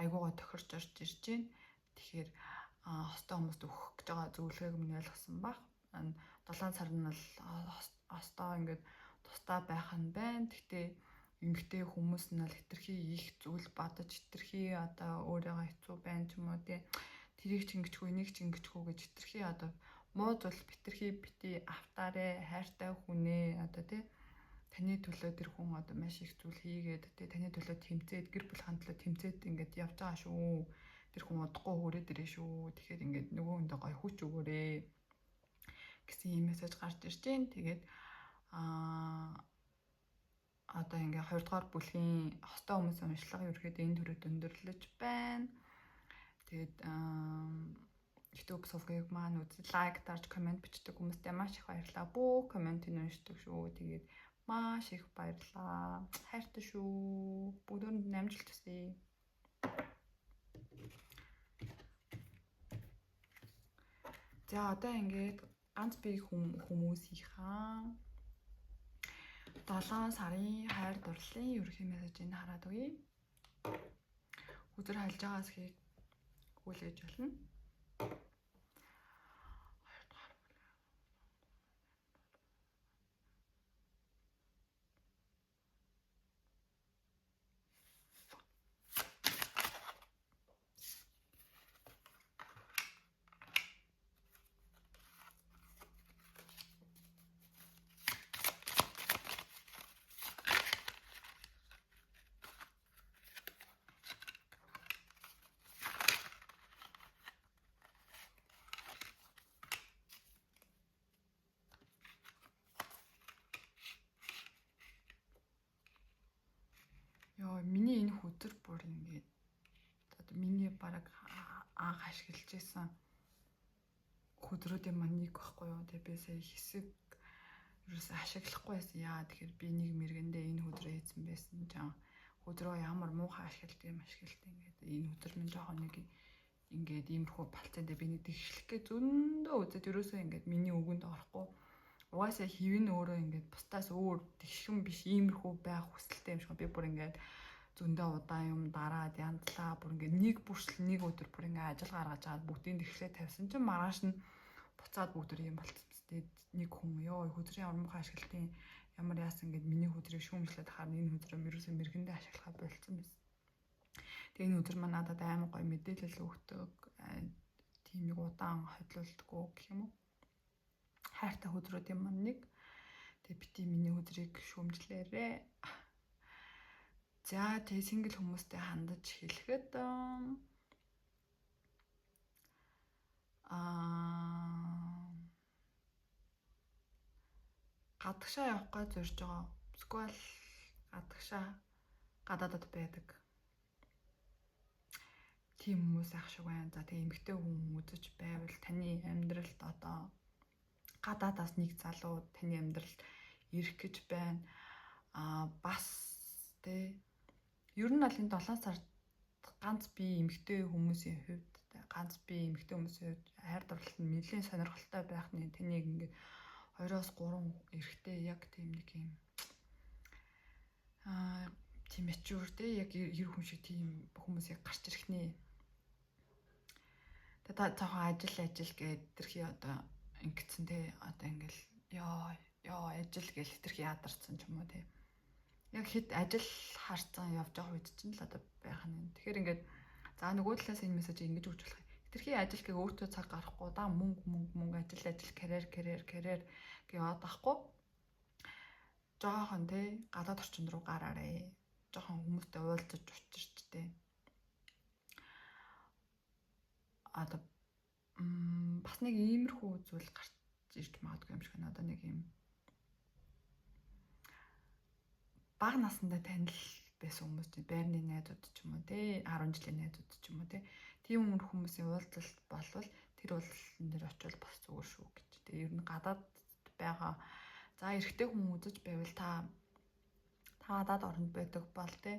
Айгуу гоё тохирч орж ирж байна. Тэгэхээр хостой хүмүүст өгөх гэж байгаа зөвлөгөөг минь ойлгосон баг. 7 сар нь бол хостой ингээд тустай байх нь байна. Гэхдээ эмэгтэй хүмүүс нь бол хитрхи их зүйл бодож хитрхи одоо өөрийгөө хэцүү байна ч юм уу тий. Тэрийг ч ингэчгүй энийг ч ингэчгүй гэж хитрхи одоо муу зүйл хитрхи бити автаарэ хайртай хүнээ одоо тий. Таны төлөө тэр хүн одоо маш их зүйл хийгээд тий таны төлөө тэмцээд гэр бүл хандлаа тэмцээд ингээд явж байгаа шүү. Тэр хүн удахгүй хүрээд ирээ шүү. Тэгэхээр ингээд нөгөө хүндээ гоё хүч өгөөрэй гэсэн юм мессеж гарч ирж байна. Тэгээд одоо ингээ 2 дугаар бүлгийн хостой хүмүүсийн уншлагын ерөөдөө энэ төрөд өндөрлөж байна. Тэгээд YouTube сувгийг маань үзэл лайк дарж комент бичдэг хүмүүстээ маш их баярлалаа. Бүх комментийг уншдаг шүү. Тэгээд маш их баярлалаа. Хайртай шүү. Бүгдөөнд амжилт хүсье. За одоо ингээд ганц бие хүмүүсийнхаа 7 сарын хайр дурлалын ерөнхий мессежийг хараад өгье. Үзэр хайлж байгаа хэсгийг хүлээж болно. өдөр бүр ингээд одоо миний бараг анх ашиглаж байсан өдрүүдийн маань нэг байхгүй юу. Тэгээ би сая хэсэг ерөөсөө ашиглахгүй байсан. Яа тэгэхээр би нэг мэргэндээ энэ өдрөө хийсэн байсан. Жаа өдрөө ямар муухай ашигладаг юм ингээд энэ өдөр минь жоохон нэг ингээд иймэрхүү балцаандаа би нэг тэгшлэх гэ зөндөө үзээд ерөөсөө ингээд миний өгөнд орохгүй. Угаасаа хэвэн өөрөө ингээд бусдаас өөр тэгшхэн биш иймэрхүү байх хүсэлтэй юм шиг би бүр ингээд зөндөө удаан юм дараад янзлаа бүр ингээд нэг бүрсэл нэг өдөр бүр ингээд ажил гаргаж аваад бүгдийн тэгшлээ тавьсан чинь маргааш нь буцаад бүгд юм болцсон. Тэгээд нэг хүн ёо хөдрийн ормохоо ашиглалтын ямар яасан гэд миний хөдрийг шүүмжлээд харна энэ хөдрөө ерөөсөө мэргэндээ ашиглахаа болцсон байсан. Тэгээ энэ өдөр маань надад аймаг гоё мэдээлэл өгдөг. Тийм нэг удаан хойлуулдаггүй гэх юм уу. Хайртай хөдрүүдийн маань нэг. Тэгээ бити миний хөдрийг шүүмжлээрээ. За тэгээ сингл хүмүүстэй хандаж хэлэхэд гадагшаа явах гэж зорж байгаа. Эсвэл гадагшаа гадаадад байдаг. Тийм хүмүүс ах шиг байна. За тэгээ эмэгтэй хүн үзэж байвал таны амьдралд одоо гадаадаас нэг залуу таны амьдралд ирэх гэж байна. Бас тэ ер нь аль энэ 7 сард ганц би эмэгтэй хүмүүсийн хувьд хайр дурлалт нь нэлээд сонирхолтой байх нь таныг ингээд 2-3 эрэхтэй яг тийм нэг юм тийм ячуур тэ яг 90 хүн шиг тийм хүмүүсийг гарч ирэх нэ. Тэгээ та цаахан ажил гээд тэрхий одоо ингэсэн тэ одоо ингээл ёо ажил гэж тэрхий ядарсан ч юм уу тэ. Яг хэд ажил харцсан явж байгаа үед чинь л одоо байх нь. Тэгэхээр ингээд за нөгөө талаас энэ мессеж ингэж өгч болох. Тэрхий ажил гээ өөртөө цаг гарахгүй да мөнгө ажил карьер гээ яваад байхгүй. Жохон тэ гадаад орчин руу гараарэ. Жохон хүмүүстэй уулзаж учирч тэ. Одоо бас нэг иймэрхүү зүйл гарч ирж магадгүй юм шиг байна. Одоо нэг юм бага насндаа танил байсан хүмүүс чинь байрны найзууд ч юм уу те 10 жилийн найзууд ч юм уу те тийм хүмүүсийн уулзалт болвол тэр уулзалтын дээр очивол бас зүгээр шүү гэж. Тэгээ ер нь гадаад байгаа за эрэгтэй хүн үзэж байвал та гадаад оронд байдаг бол те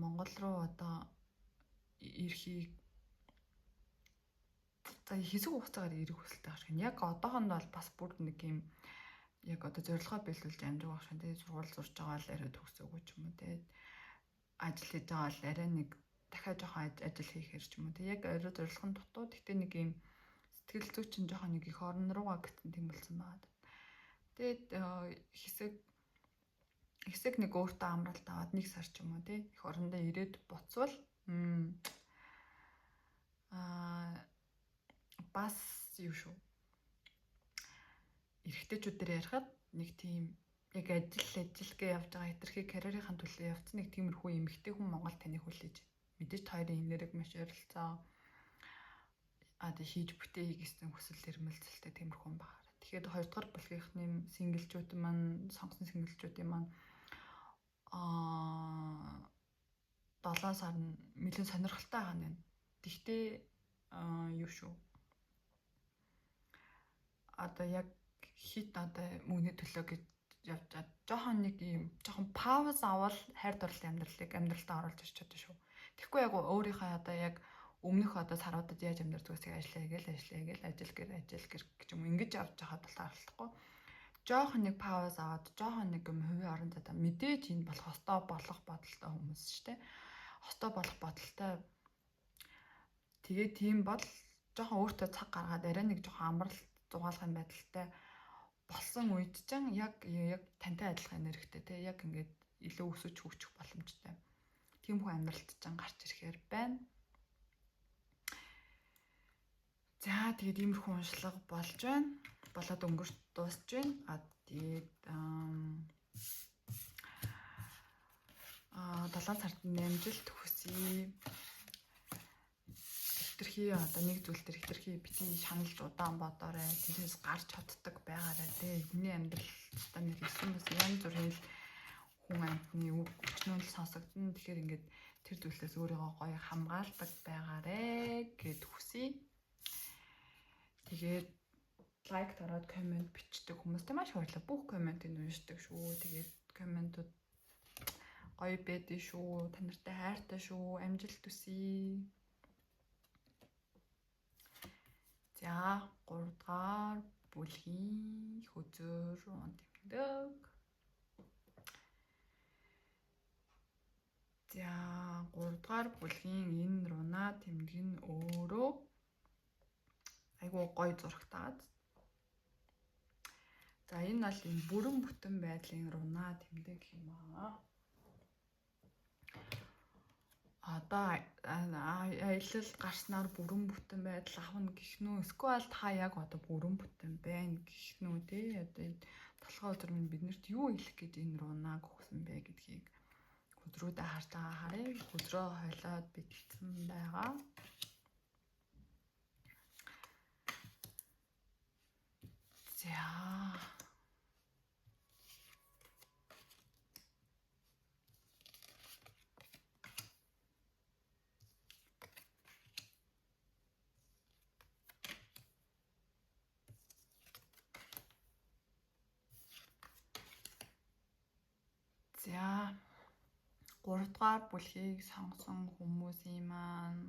Монгол руу одоо ирэхийг за хэсэг хугацаагаар ирэх хүсэлтэй байх шиг. Яг одоохондоо бол бас бүр нэг юм яг одоо зорилгоо биелүүлж амжиг байх шиг. Тэгээ сургууль сурж байгаа л арай төгсөөгүй ч юм уу те ажил хийж байгаа л арай нэг дахиад жоохон ажил хийхээр ч юм уу те яг арай зорилго нь дутуу. Гэхдээ нэг юм сэтгэл зүй чинь жоохон нэг их орон руугаа гэтэн тийм болсон байгаа. Тэгээд хэсэг нэг өөртөө амралт аваад 1 сар ч юм уу те их орондоо ирээд буцвал бас юу шүү. Эрэгтэйчүүдээр ярихад нэг тийм яг ажил гээ явж байгаа хэтэрхий карьерийн төлөө явцсан нэг тиймэрхүү эмэгтэй хүн Монгол таныг хүлээж мэдээж хоёрын нэрэг маш ойролцоо хийж бүтээе гэсэн хүсэл эрмэлзэлтэй тиймэрхүү юм байна. Тэгэхээр 2 дугаар бүлгийнхны синглчүүд маань сонгосон синглчүүдийн маань 7 сар нь нэлээд сонирхолтой байгаа юм. Тэгтээ юу шүү. Одоо яг хит одоо мөнгөний төлөө гэж явжаад жоохон нэг юм жоохон пауз авал хайр дурлалын амьдралтаа оруулж ирч чадсан шүү. Тэгэхгүй яг өөрийнхөө одоо яг өмнөх одоо саруудад яаж амьдрах зүйлсийг ажиллая гээл ажил гэр гэж юм ингэж явж байхад бол таарлахгүй. Жоохон нэг пауз аваад жоохон нэг юм хувийн орон зайтай мэдээж энэ болох хостой болох бодолтой хүмүүс шүү дээ. Хостой болох бодолтой тэгээ тийм бол жоохон өөртөө цаг гаргаад арай нэг жоохон амралт зугаалгын байдалтай болсон үед чинь яг тантай адилхан энергитэй те яг ингээд илүү өсөж хөгжих боломжтой. Тийм хүн амьдралд чинь гарч ирэхээр байна. За тэгээд иймэрхүү уншлага болж байна. Болоод өнгөрч дуусж байна. Тэгээд 7 сард амжилт хүсье. Хитрхи одоо нэг зүйл төр хитрхи бити шаналж удаан бодоорой. Тэрээс гарч чаддаг байгаарай тий. Хүний амьдрал одоо нэг 9 бас янз бүрийн хүн амьтны үг гихнүүл сонсогдно. Тэгэхээр ингээд тэр зүйлээс өөрийгөө гоё хамгаалдаг байгаарэ гэд хүсье. Тэгээд лайк дараад комент бичдэг хүмүүстээ маш баярлалаа. Бүх комментыг уншдаг шүү. Тэгээд комментууд гоё байдээ шүү. Та нартай хайртай шүү. Амжилт хүсье. За 3 дугаар бүлгийн хөзөр руу тэмдэг. За 3 дугаар бүлгийн энэ руна тэмдэг нь өөрөө айгуу гоё зурагтаад. За энэ бол энэ бүрэн бүтэн байдлын руна тэмдэг юм аа. Одоо аялал гарснаар бүрэн бүтэн байдал авах гихнүү эсвэл та яг одоо бүрэн бүтэн байна гихнүү те одоо толгой өдөр минь биднэрт юу хэлэх гэж энэ рунаг өгсөн бэ гэдгийг хөдрөөдөө харж байгаа харъя. Хөдрөө хойлоод бичсэн байгаа. За За 3 дугаар бүлгийг сонгосон хүмүүсийн маань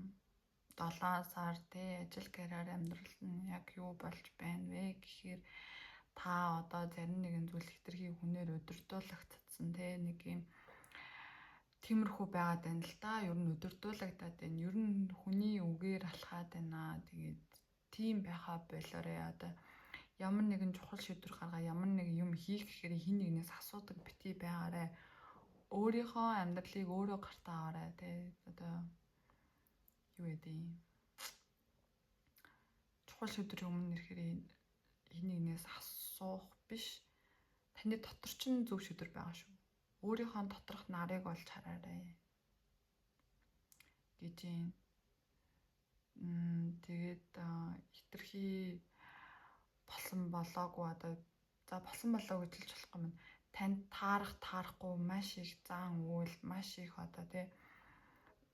7 сар те ажил карьер амьдрал нь яг юу болж байна вэ гэхээр та одоо зарим нэгэн зүйл хэтэрхий хүнээр удирдуулагдсан те нэг юм тиймэрхүү байгаад байна л да. Ер нь удирдуулагдаад байна. Ер нь хүний үгээр алхаад байна. Тэгээд тийм байхаа болоорой. Одоо ямар нэгэн чухал шийдвэр гаргаа ямар нэг юм хийх гэхээр хин нэгнээс асуудаг бити байгаарай. Өөрийнхөө амьдралыг өөрөө гартаа аваарай тий. Одоо юу гэдэг юм. Чухал шийдвэрийн өмнө ирэхээр хин нэгнээс асуух биш. Таны дотор ч зөв шийдвэр байгаа шүү. Өөрийнхөө доторх нарыг олж хараарай гэж юм. Тэгээд хитрхи болсон болоогүй одоо за болсон болоо гэж хэлж болох юм. Танд таарахгүй маш их зан үйл маш их одоо тий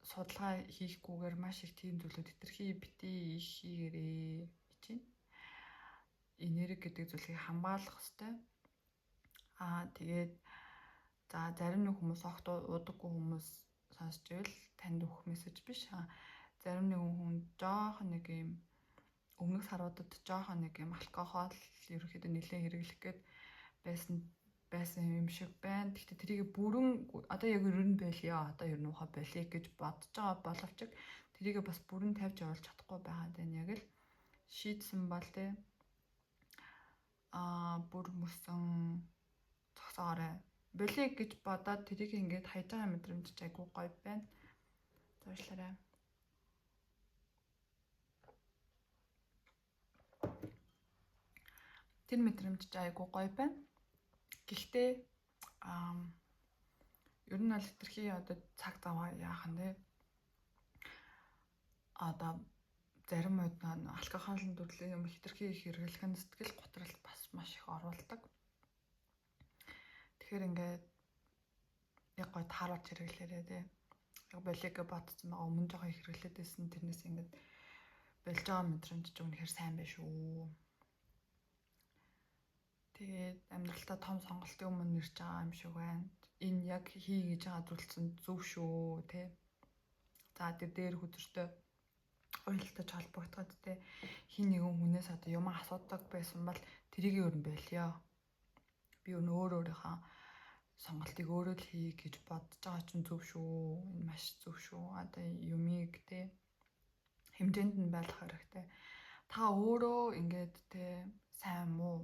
судалгаа хийхгүйгээр маш их тийм зүйлүүд хитрхи битээ их хийгэрээ гэж байна. Энерги гэдэг зүйлийг хамгаалах хэрэгтэй. Тэгээд за зарим нэг хүмүүс огт удаггүй хүмүүс сонсч ивэл танд өгөх мессеж биш. Зарим нэгэн хүн жоох нэг юм өмнөх саруудад жоох нэг юм алкогол ерөөхдөө нэлээд хэрэглэх гээд байсан юм шиг байна. Гэхдээ тэрийг бүрэн одоо яг ер нь байлээ. Одоо ер нь ухаа болъё гэж бодож байгаа боловч тэрийг бас бүрэн тавьж явуулж чадахгүй байгаа даа. Яг л шийдсэн бол тэ бүр мөсөн зогсоорой. Болъё гэж бодоод тэрийг ингээд хайж байгаа мэдрэмж айгүй гоё байна. Зуршлаарай. Тэр мэдрэмж айгүй гоё байна. Гэхдээ ер нь бол хэтэрхий одоо цаг заваа яах нь одоо зарим үед алкоголын төрлийн юм хэтэрхий их хэрэглэх нь сэтгэл готролд бас маш их оруулдаг. Тэгэхээр ингээд яг гой тааруулж хэрэглээрэй тий. Яг болиг бодсон байгаа өмнө жоохон их хэрэглээд байсан тэрнээс ингээд болж байгаа мэдрэмж ч үнэхээр сайн байх шүү. Тэгээд амьдралтаа том сонголтын өмнө ирж байгаа юм шиг байна. Энэ яг хий гэж байгаа зүйлсэн зөв шүү тий. За тэр дээр хөдөртөө уялдаж холбогдоход тий хин нэгэн хүнээс одоо юм асуудаг байсан бол тэрийг өөр нь болёо. Би өөрийнхөө сонголтыг өөрөө л хий гэж бодож байгаа чинь зөв шүү. Энэ маш зөв шүү. Одоо юмыг тий хэмжээнд нь байлгах хэрэгтэй. Та өөрөө ингээд тий сайн муу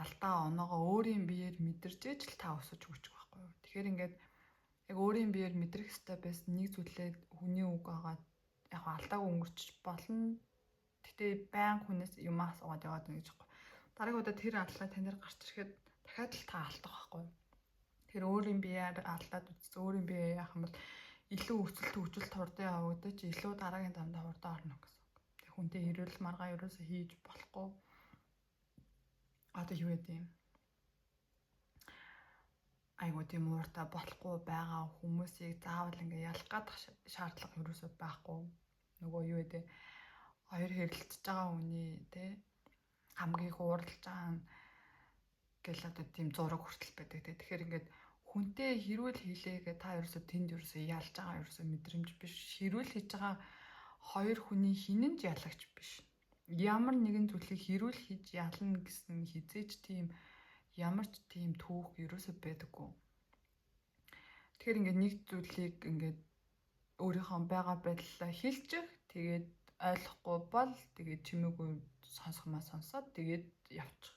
алдаа оноогоо өөрийн биеэр мэдэрчээж л та өсөж өгч байгаа байхгүй юу. Тэгэхээр ингээд яг өөрийн биеэр мэдрэх хэрэгтэй байсан нэг зүйлээ хүний үг агаад яг алдааг өнгөрчих болно. Гэтэ баян хүнээс юм асуугаад яваад байна гэж байна. Дараагийн удаа тэр алдлаа танаар гарч ирэхэд дахиад л та алдах байхгүй. Тэр өөрийн биеэр алдаад үзсэн өөрийн бие яах юм бол илүү өсөлт хөгжилт хурдан явагдаж илүү дараагийн замд хурдан орно гэсэн. Тэг хүнтэй хэрүүл маргаа ерөөсөө хийж болохгүй. Одоо юу гэдэг юм? айгуу тийм ууртай болохгүй байгаа хүмүүсийг заавал ингээ ялах гадах шаардлага ерөөсөө байхгүй. Нөгөө юу вэ? Хоёр хэрэлцэж байгаа хүний те хамгийн их уурлаж байгаа нь гэл одоо тийм зураг хүртэл байдаг те. Тэгэхээр ингээд хүнтэй хэрүүл хийлээгээ та ерөөсөө тэнд ерөөсөө ялж байгаа ерөөсөө мэдрэмж биш. Хэрүүл хийж байгаа хоёр хүний хинэн ч ялагч биш. Ямар нэгэн зүйлийг хэрүүл хийж ялна гэсэн хизээч тийм ямар ч тийм түүх ерөөсөө байдаггүй. Тэгэхээр ингээд нэг зүйлийг ингээд өөрийнхөө байгаа байдлаа хэлчих, тэгээд ойлгохгүй бол тэгээд чимээгүй сонсгомоо сонсоод тэгээд явчих.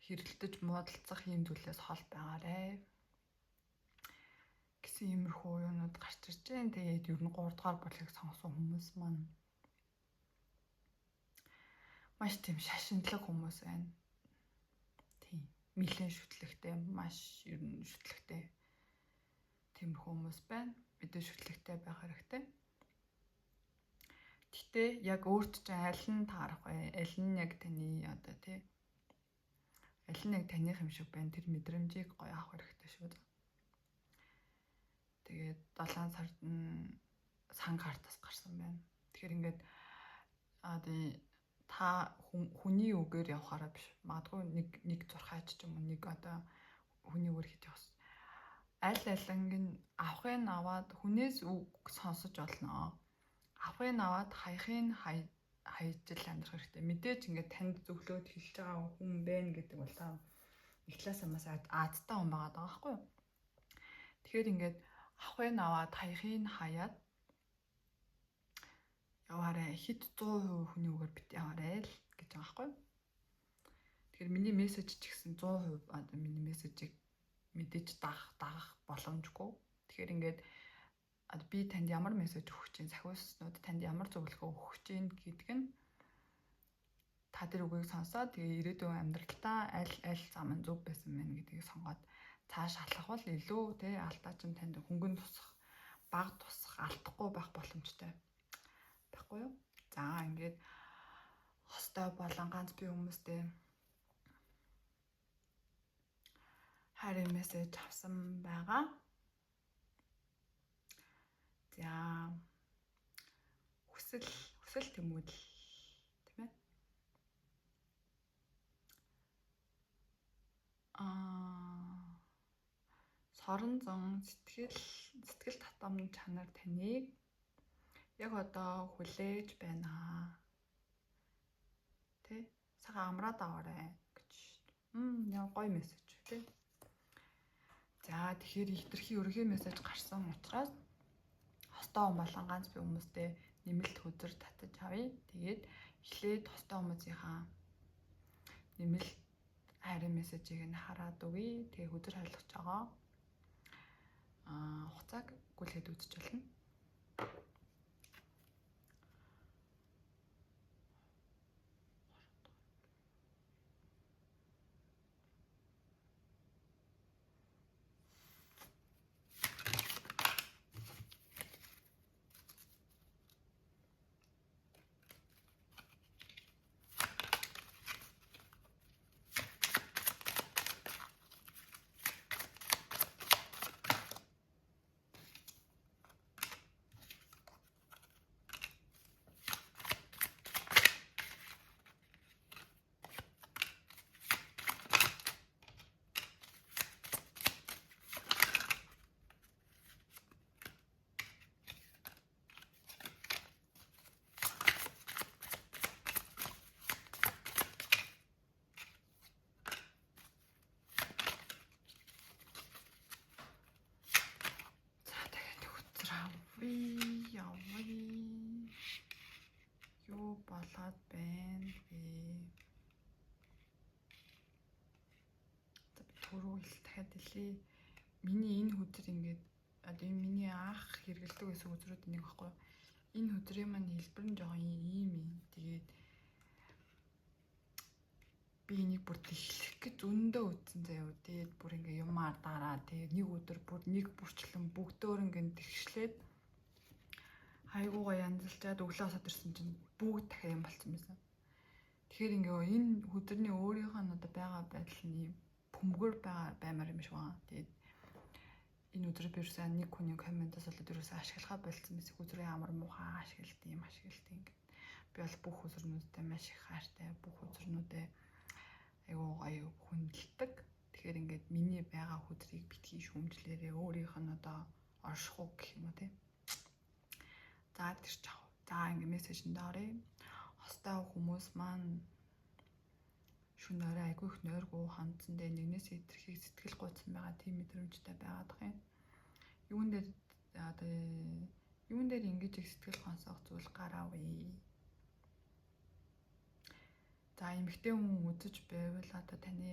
Хэрэлдэж муудалцах юм зүйлээс хол байгаарэ гэсэн иймэрхүү юунууд гарч ирж байна. Тэгээд ер нь 3 дугаар бүлгийг сонссон хүмүүс маань маш тийм шашинтлаг хүмүүс байна. Тийм. Нэлээд шүтлэгтэй, маш ер нь шүтлэгтэй тиймэрхүү хүмүүс байна. Мэдээ шүтлэгтэй байх хэрэгтэй. Гэтэ яг өөрт чинь аль нь таарах вэ? Аль нь яг таны одоо тий аль нь яг таних юм шиг байна. Тэр мэдрэмжийг гоё авах хэрэгтэй шүү. Тэгээд 7 сард нь сан картаас гарсан байна. Тэгэхээр ингээд та хүний үгээр явахаараа биш. Магадгүй нэг зурхаач ч юм уу нэг одоо хүний үгээр хийж явах. Аль алинг авахыг аваад хүнээс үг сонсож болно. Авахыг аваад хаяхыг хайж амьдрах хэрэгтэй. Мэдээж ингээд танд зөвлөөд хэлж байгаа хүн байна гэдэг бол та их талаасаа маш аадтай хүн байгаа даа байхгүй юу? Тэгэхээр ингээд авахыг аваад хаяхыг хаяад яваарэ. Хит 100% хүний үгээр бит яваарэ л гэж байгаа байхгүй юу? Тэгэхээр миний мессеж ч гэсэн 100% одоо миний мессежийг мэдээж дагах боломжгүй. Тэгэхээр ингээд би танд ямар мессеж өгөх чинь, сахиуснууд танд ямар зөвлөгөө өгөх чинь гэдэг нь та тэр үгийг сонсоод тэгээ ирээдүйн амьдралтаа аль зам нь зөв байсан мэн гэдгийг сонгоод цааш алхах бол илүү тий алдаа чинь танд хөнгөн тусах, баг тусах, алдахгүй байх боломжтой. Баггүй юу? За ингээд хостой болон ганц би хүмүүстэй хайрын мессеж авсан байгаа. За хүсэл тэмүүлэл тийм ээ. Сорон зон сэтгэл татамж чанар таныг яг одоо хүлээж байна. Тэ? Сага амраад аваарай гэж. Яа гоё мессеж тий. За тэгэхээр хитрхи өргөхийн мессеж гарсан учраас хостой хүн болон ганц би хүмүүстэй нэмэлт хөдөр татаж авъя. Тэгээд эхлээд хостой хүмүүсийнхаа нэмэлт хайрын мессежийг нь хараад өгье. Тэгээ хөдөр хайлгаж байгаа. Хугацааг гүйлгээд үзэж болно. Юу болоод байна вэ? Түрүү л дахиад хэлье. Миний энэ өдөр ингээд одоо миний анх хэрэгэлдэг байсан өдрүүд нэг баггүй. Энэ өдрийн маань хэлбэр нь жоохон ийм юм. Тэгээд би энийг бүр эхлэх гэж өндөө үтсэн заяа. Тэгээд бүр ингээ юмар дараа. Тэгээд нэг өдөр бүр нэг бүрчлэн бүгдөө ингээ тэгшлээд хайгуугаа янзалчаад өглөө хосод ирсэн чинь бүгд дахиад юм болцсон байсан. Тэгэхээр ингээ энэ өдрний өөрийнх нь одоо байгаа байдал нь бөмбөр баймаар юм шиг байна. Тэгээд энэ өдөр би юусэн нэг хүний комментаас болоод юусэн ашиглахаа болцсон мэс өдрийн амар муухай ашиглалт ингээд би бол бүх үзрнүүдтэй маш их хайртай, бүх үзрнүүдээ аюу гоё хүндэлдэг. Тэгэхээр ингээд миний байгаа хөдрийг битгий шүүмжлээрээ өөрийнх нь одоо оршихуу гэх юм уу те. За тэр чав. За ингээд мессежэнд оръё. Хостой хүмүүс маань шүн орой айгүй их нойргүй хандсан дээр нэгнээс хэтэрхийг сэтгэл гуйсан байгаа тийм мэдрэмжтэй байгаад байгаа юм. Юун дээр ингэж их сэтгэл гонсох зүйл гараавэ. За эмэгтэй хүн үзэж байвал одоо таны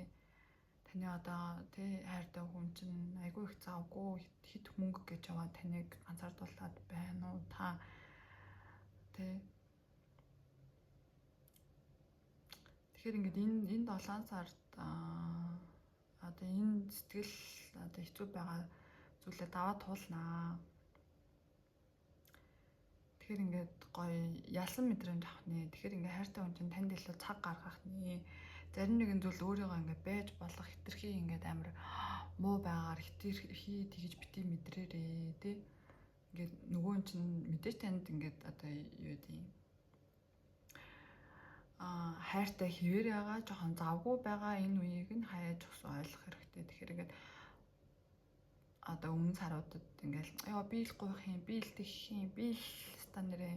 одоо тий хайртай хүн чинь айгүй их завгүй хит мөнгө гэж яваа таныг анзаардуулаад байна уу та тий. Тэгэхээр ингээд энэ 7 сард одоо энэ сэтгэл одоо хэцүү байгаа зүйлээ даваа туулнаа. Тэгэхээр ингээд гоё ялсан мэдрэмж авахны. Тэгэхээр ингээд хайртай хүн чинь танд илүү цаг гаргах нэ. Зарим нэгэн зүйл өөрийгөө ингээд байж болох хитрхи ингээд амар муу байгаар хитрхи тэгж бити мэдрээрээ тий. Ингээд нөгөө хүн чинь мэдээж танд ингээд одоо юу гэдэг юм хайртай хിവэр байгаа жоохон завгүй байгаа энэ үеийг нь хаяаж ойлгох хэрэгтэй. Тэгэхээр ингээд одоо өмнө саруудад ингээл би л гуйх юм, би л тэх юм, би л стандараа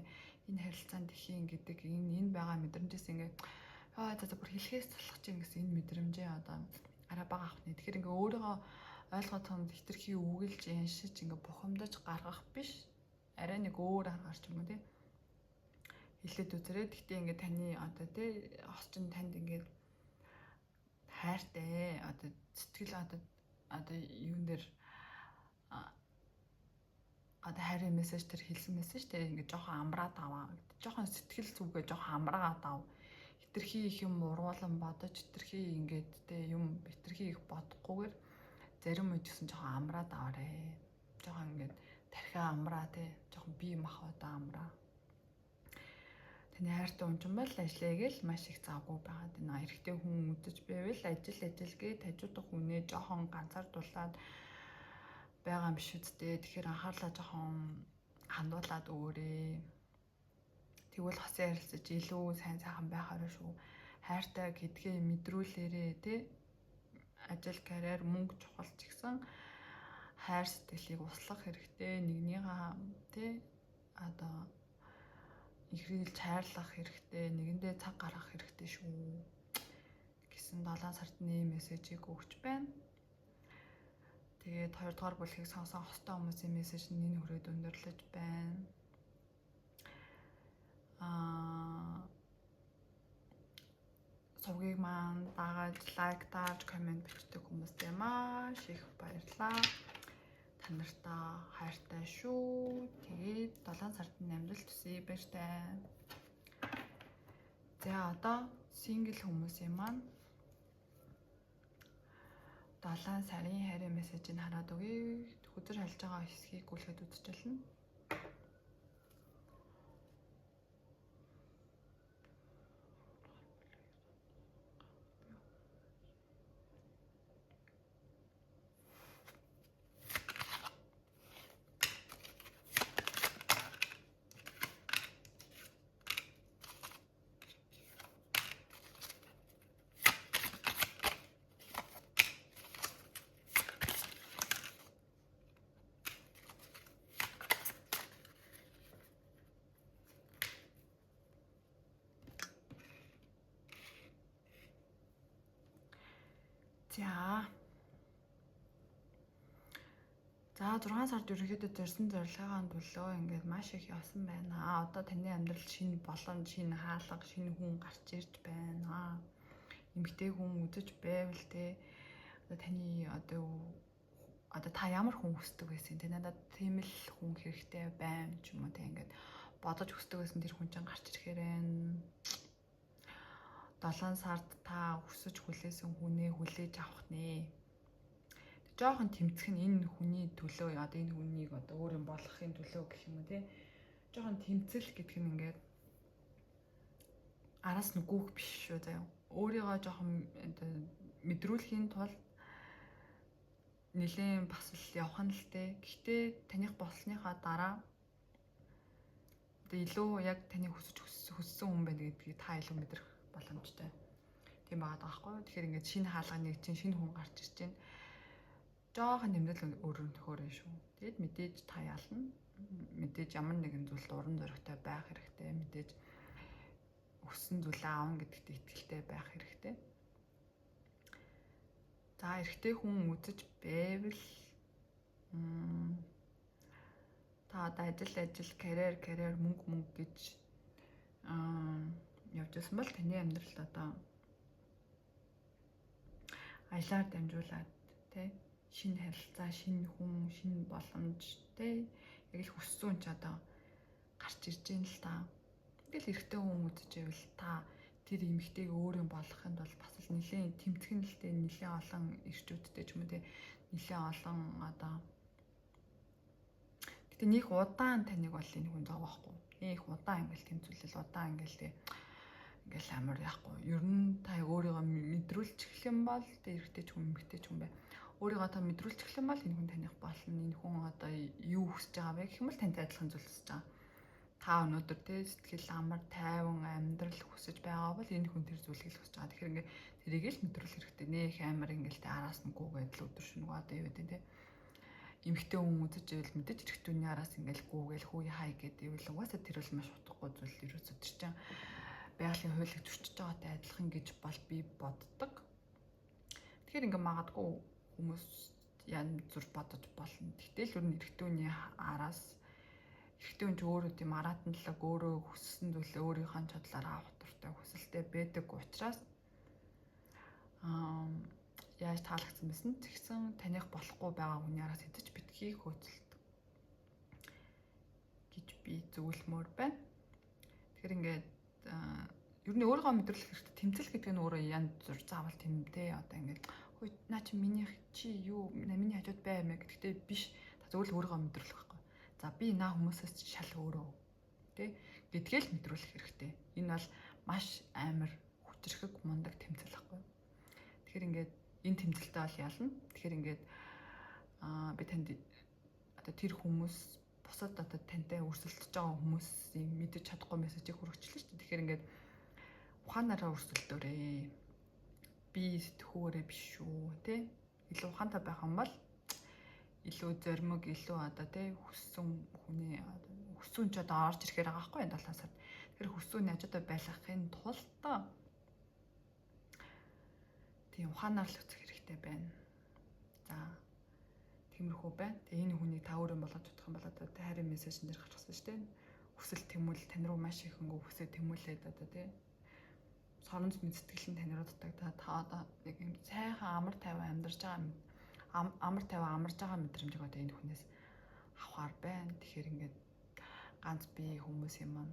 энэ харилцаанд их юм гэдэг энэ байгаа мэдрэмжээс ингээд за бүр хэлхээс залах чинь гэсэн энэ мэдрэмжээ одоо арай бага авахны. Тэгэхээр ингээ өөрийгөө ойлгоод тонд хитрхи үгэлж яншиж ингээ бухимдаж гаргах биш. Арай нэг өөр аргаар ч юм уу тий. Хэлээд үзэрэй. Гэхдээ ингээ таны одоо тий хос чинь танд ингээ хайртай одоо сэтгэл одоо юун дээр одоо хайрын мессеж төр хэлсэн мессеж тэр ингээ жоохон амраад аваа. Жоохон сэтгэл зүгээ жоохон амраагаад ав. Хитрхи их юм ургуулan бодож хитрхи ингээд те юм хитрхи их бодохгүйгээр зарим үед гэсэн жоохон амраад аваарэ. Жоохон ингээд тархиа амраа те жоохон бие махбодоо амраа. Таны хайртай хүн ч юм бол ажиллая гээл маш их завгүй байгаад энэ эрэгтэй хүн үзэж байвал ажил гээд хажуудах хүнээ жоохон ганцаардуулаад байгаа юм биш үсттэй. Тэгэхээр анхаарлаа жоохон хандуулаад өөрээ тэгвэл хосын харилцаж илүү сайхан байхаар шүү. Хайртай гэдгээ мэдрүүлээрээ тий. Ажил, карьер, мөнгө чухал ч гэсэн хайр сэтгэлийг услах хэрэгтэй. Нэгнийгээ тий одоо ихрэлж хайрлах хэрэгтэй. Нэгэндээ цаг гаргах хэрэгтэй шүү. Гэсэн 7 сартны мессежийг өгч байна. Тэгээд 2 дугаар бүлгийг сонсон хостой хүмүүсийн мессеж нь энэ хүрээд өндөрлөж байна. Сувгийг маань дагаад лайктаарч комент бичдэг хүмүүстээ маш их баярлалаа. Та нартай хайртай шүү. Тэгээд 7 сартны амжилт хүсье баяртай. За одоо сингл хүмүүсийн маань 7 сарын хайрын мессежийг хараад өгье. Өдөр хэлж байгаа хэсгийг гүйлгээд үзчихлээ. За 6 сард ерөнхийдөө зорьсон зорилгын төлөө ингээд маш их явсан байна. Одоо таны амьдралд шинэ боломж, шинэ хаалга, шинэ хүн гарч ирж байна. Эмэгтэй хүн үзэж байвал те одоо таны одоо та ямар хүн хүсдэг байсан те надад тийм л хүн хэрэгтэй байна ч юм уу те ингээд бодож хүсдэг байсан тэр хүн чинь гарч ирэхээр байна. 7 сард та хүсэж хүлээсэн хүнээ хүлээж авах нэ. Жохон тэмцэх нь энэ хүний төлөө одоо энэ хүнийг одоо өөр юм болгохын төлөө гэх юм уу те. Жохон тэмцэл гэдэг нь ингээд араас нь гүөх биш шүү заяа. Өөрийгөө жохон мэдрүүлэхийн тулд Нилийн бас л явах нь л дээ. Гэхдээ таних болсныхаа дараа илүү яг таны хүссэн хүн байна гэдгийг та илүү мэдрэх боломжтой. Тийм байгаа даахгүй. Тэгэхээр ингээд шинэ хаалганы чинь шинэ хүн гарч ирж байна. Жохон нэмрэл өөрөөр нөхөрөө шүү. Тэгэд мэдээж та ялна. Мэдээж ямар нэгэн зүйлд уран зоригтой байх хэрэгтэй. Мэдээж хүссэн зүйлээ аавна гэдэгт итгэлтэй байх хэрэгтэй. За эрэгтэй хүн үзэж байвал та одоо ажил карьер мөнгө гэж явж байсан бол таны амьдралд одоо аялаар дамжуулаад тий шинэ харилцаа, шинэ хүн, шинэ боломж тий яг л хүссэн ч одоо гарч ирж байна л та. Тэгэл эрэгтэй хүн үзэж байвал та тэр эмэгтэйг өөрөө болгохын тулд бас л нэлийн тэмцэх нь л дээ, нэлийн олон ирчүүдтэй ч юм уу тий нэлийн олон одоо гэтээ нэг удаан таныг бол энэ хүн зовоохгүй. Нэг удаан ингээл тэмцүүлэл удаан ингээл амар яахгүй. Ер нь та өөрийгөө мэдрүүлж эхлэх юм бол тэ эрэгтэй ч хүн эмэгтэй ч хүн бай. Өөрийгөө та мэдрүүлж эхлэх юм бол энэ хүн таних болно. Энэ хүн одоо юу хүсэж байгаа вэ гэх юм бол тантай адилхан зүйл хүсэж байгаа. Та өнөөдөр тэ сэтгэл амар тайван амьдрал хүсэж байгаа бол энэ хүн тэр зүйлийг л хүсэж байгаа. Тэгэхээр ингээ тэрийг л мэдрүүлэх хэрэгтэй. Нөх амар ингээл тэ араас нь гүгээд л өдөр шөнөгүй одоо юу гэдэг тэ эмэгтэй хүн үзэж ивэл мэдээж эрэгтүүний араас ингээл гүгээл хүү хай гэдэг ивэл угаасаа тэр бол маш утгагүй зүйл ерөөсөө тэр чинь байгалийн хуулийг зөрчиж байгаатай адилхан гэж бол би боддог. Тэгэхээр ингээ магадгүй хүмүүс янз бүр бодож болно. Гэтэл ер нь эрэгтүүний араас эрэгтэй хүн ч өөрөө тийм аратан талаг өөрөө хүссэн зүйлээ өөрийнхөө чадлаар авах туртай хүсэлтэй байдаг учраас яаж таалагдсан байсан тэгсэн таних болохгүй байгаа хүний араас хэдэж битгий хөөцөлдөг гэж би зөвлөмөр байна. Тэгэхээр ингээд ер нь өөрийгөө мэдрүүлэх хэрэгтэй. Тэмцэл гэдэг нь өөрөө янз бүр заавал тэмдээ одоо ингээд хөөе наа чи минийх чи юу миний хажууд бай мэ гэдэгтэй биш. Та зөвхөн өөрийгөө мэдрүүлэх байхгүй. За би наа хүмүүсээс шал өөрөө тий гэдгээл мэдрүүлэх хэрэгтэй. Энэ бол маш амар хүчрхэг мундаг тэмцэл байхгүй. Тэгэхээр ингээд энэ тэмцэлтэй бол ялна. Тэгэхээр ингээд би танд одоо тэр хүмүүс бусад одоо тантай өрсөлдөж байгаа хүмүүсийн мэдэж чадахгүй мессежийг хүргэчихлээ шүү дээ. Тэгэхээр ингээд ухаанаараа өрсөлдөөрэй. Би сэтгүүрээ биш шүү тий. Илүү ухаантай байх юм бол илүү зоримог илүү одоо тий хүссэн хүний хүссэн ч одоо орж ирэхээр байгаа байхгүй энэ 7 сард. Тэгэхээр хүссэн ажиудаа байлгахын тулд тийм ухаанаар л үзэх хэрэгтэй байна. За тиймэрхүү байна. Тэгээ энэ хүнийг та өөрөө болгож чадах юм бол одоо хайрын мессежн дээр гарчихсан шүү дээ. Хүсэл тэмүүл тань руу маш их хөнгө хүсэл тэмүүлээд одоо тий соронз мэд сэтгэл нь танирууддаг та одоо нэг юм сайхан амар тайван амьдарч байгаа амар тайван амарч байгаа мэдрэмжийг одоо энэ хүнээс авахар байна. Тэгэхээр ингээд ганц би хүмүүс юм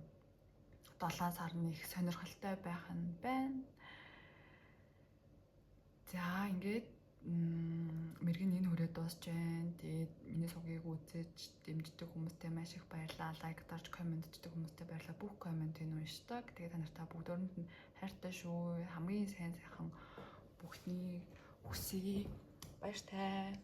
7 сарны их сонирхолтой байх нь байна. За ингээд мэргийн энэ хүрээ дуусч байна. Тэгээд миний сугийг үзэж дэмждэг хүмүүстээ маш их баярлалаа. Лайк дарж комментчдэг хүмүүстээ баярлалаа. Бүх комментийг уншдаг. Тэгээд та нартай бүгдөөрэнд нь хайртай шүү. Хамгийн сайн сайхан бүхнийг хүсье. Баяртай.